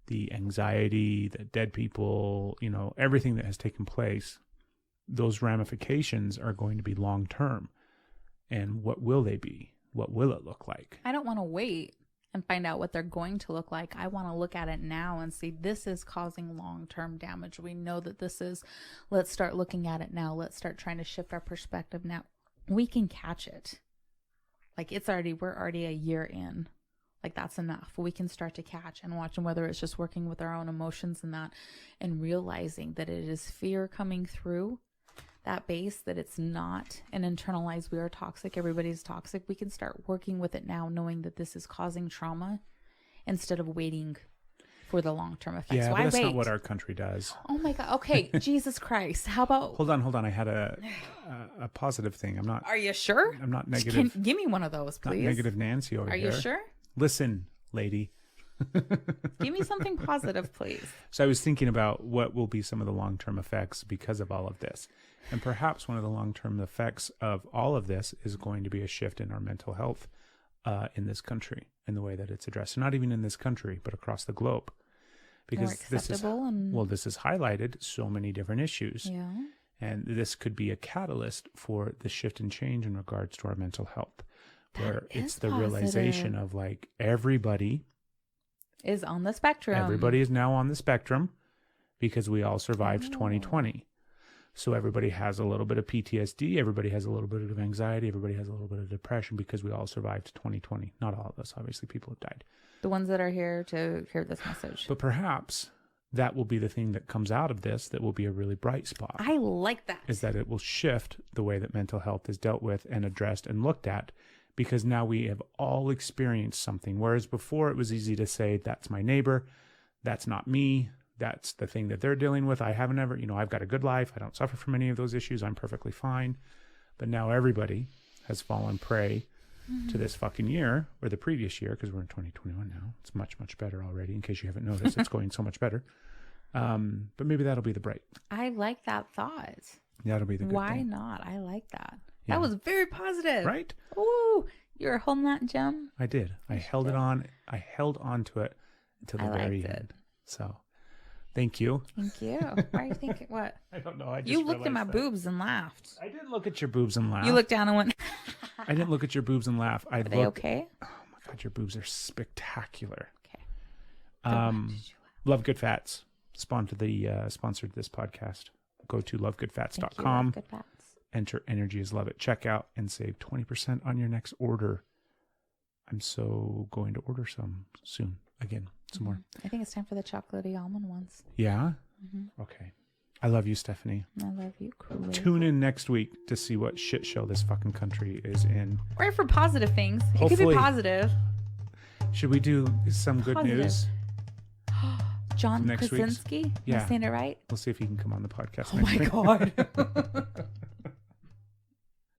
the anxiety, the dead people, everything that has taken place, those ramifications are going to be long-term. And what will they be? What will it look like? I don't want to wait and find out what they're going to look like. I want to look at it now and see this is causing long-term damage. We know that this is, let's start looking at it now. Let's start trying to shift our perspective now. We can catch it. Like we're already a year in. Like that's enough. We can start to catch and watch, and whether it's just working with our own emotions and that, and realizing that it is fear coming through that base, that it's not an internalized, we are toxic, everybody's toxic. We can start working with it now, knowing that this is causing trauma instead of waiting for the long-term effects. Yeah, so but that's wait. not what our country does. Oh my God. Okay. Jesus Christ. How about... Hold on. I had a positive thing. I'm not... Are you sure? I'm not negative. Give me one of those, please. Not negative Nancy over here. Are you sure? Listen, lady. Give me something positive, please. So I was thinking about what will be some of the long-term effects because of all of this. And perhaps one of the long-term effects of all of this is going to be a shift in our mental health in this country, in the way that it's addressed. Not even in this country, but across the globe. Because this is highlighted so many different issues. Yeah. And this could be a catalyst for the shift and change in regards to our mental health. Where it's the realization of like everybody is on the spectrum. Everybody is now on the spectrum because we all survived 2020. So everybody has a little bit of PTSD. Everybody has a little bit of anxiety. Everybody has a little bit of depression because we all survived 2020. Not all of us. Obviously, people have died. The ones that are here to hear this message. But perhaps that will be the thing that comes out of this that will be a really bright spot. I like that. Is that it will shift the way that mental health is dealt with and addressed and looked at, because now we have all experienced something. Whereas before it was easy to say, that's my neighbor, that's not me, that's the thing that they're dealing with. I haven't ever, I've got a good life. I don't suffer from any of those issues. I'm perfectly fine. But now everybody has fallen prey to this fucking year, or the previous year, because we're in 2021 now. It's much, much better already. In case you haven't noticed, it's going so much better. But maybe that'll be the bright. I like that thought. That'll be the good Why thing. not? I like that. Yeah. That was very positive. Right? Ooh, you were holding that gem. I did. I held on to it until the very end. So, thank you. Thank you. Why are you thinking what? I don't know. You looked at my boobs and laughed. I didn't look at your boobs and laugh. You looked down and went. I didn't look at your boobs and laugh. Are they okay? Oh my God, your boobs are spectacular. Okay. Love Good Fats sponsored this podcast. Go to lovegoodfats.com. Good Fats. Enter Energy is Love at checkout and save 20% on your next order. I'm so going to order some soon. Again, some more. I think it's time for the chocolatey almond ones. Yeah? Mm-hmm. Okay. I love you, Stephanie. I love you, Kool-Aid. Tune in next week to see what shit show this fucking country is in. Or for positive things. It could Hopefully. be positive. Should we do some good Positive. news? John Next week's- Krasinski? Am Yeah. I saying it right? We'll see if he can come on the podcast Oh next my week. God.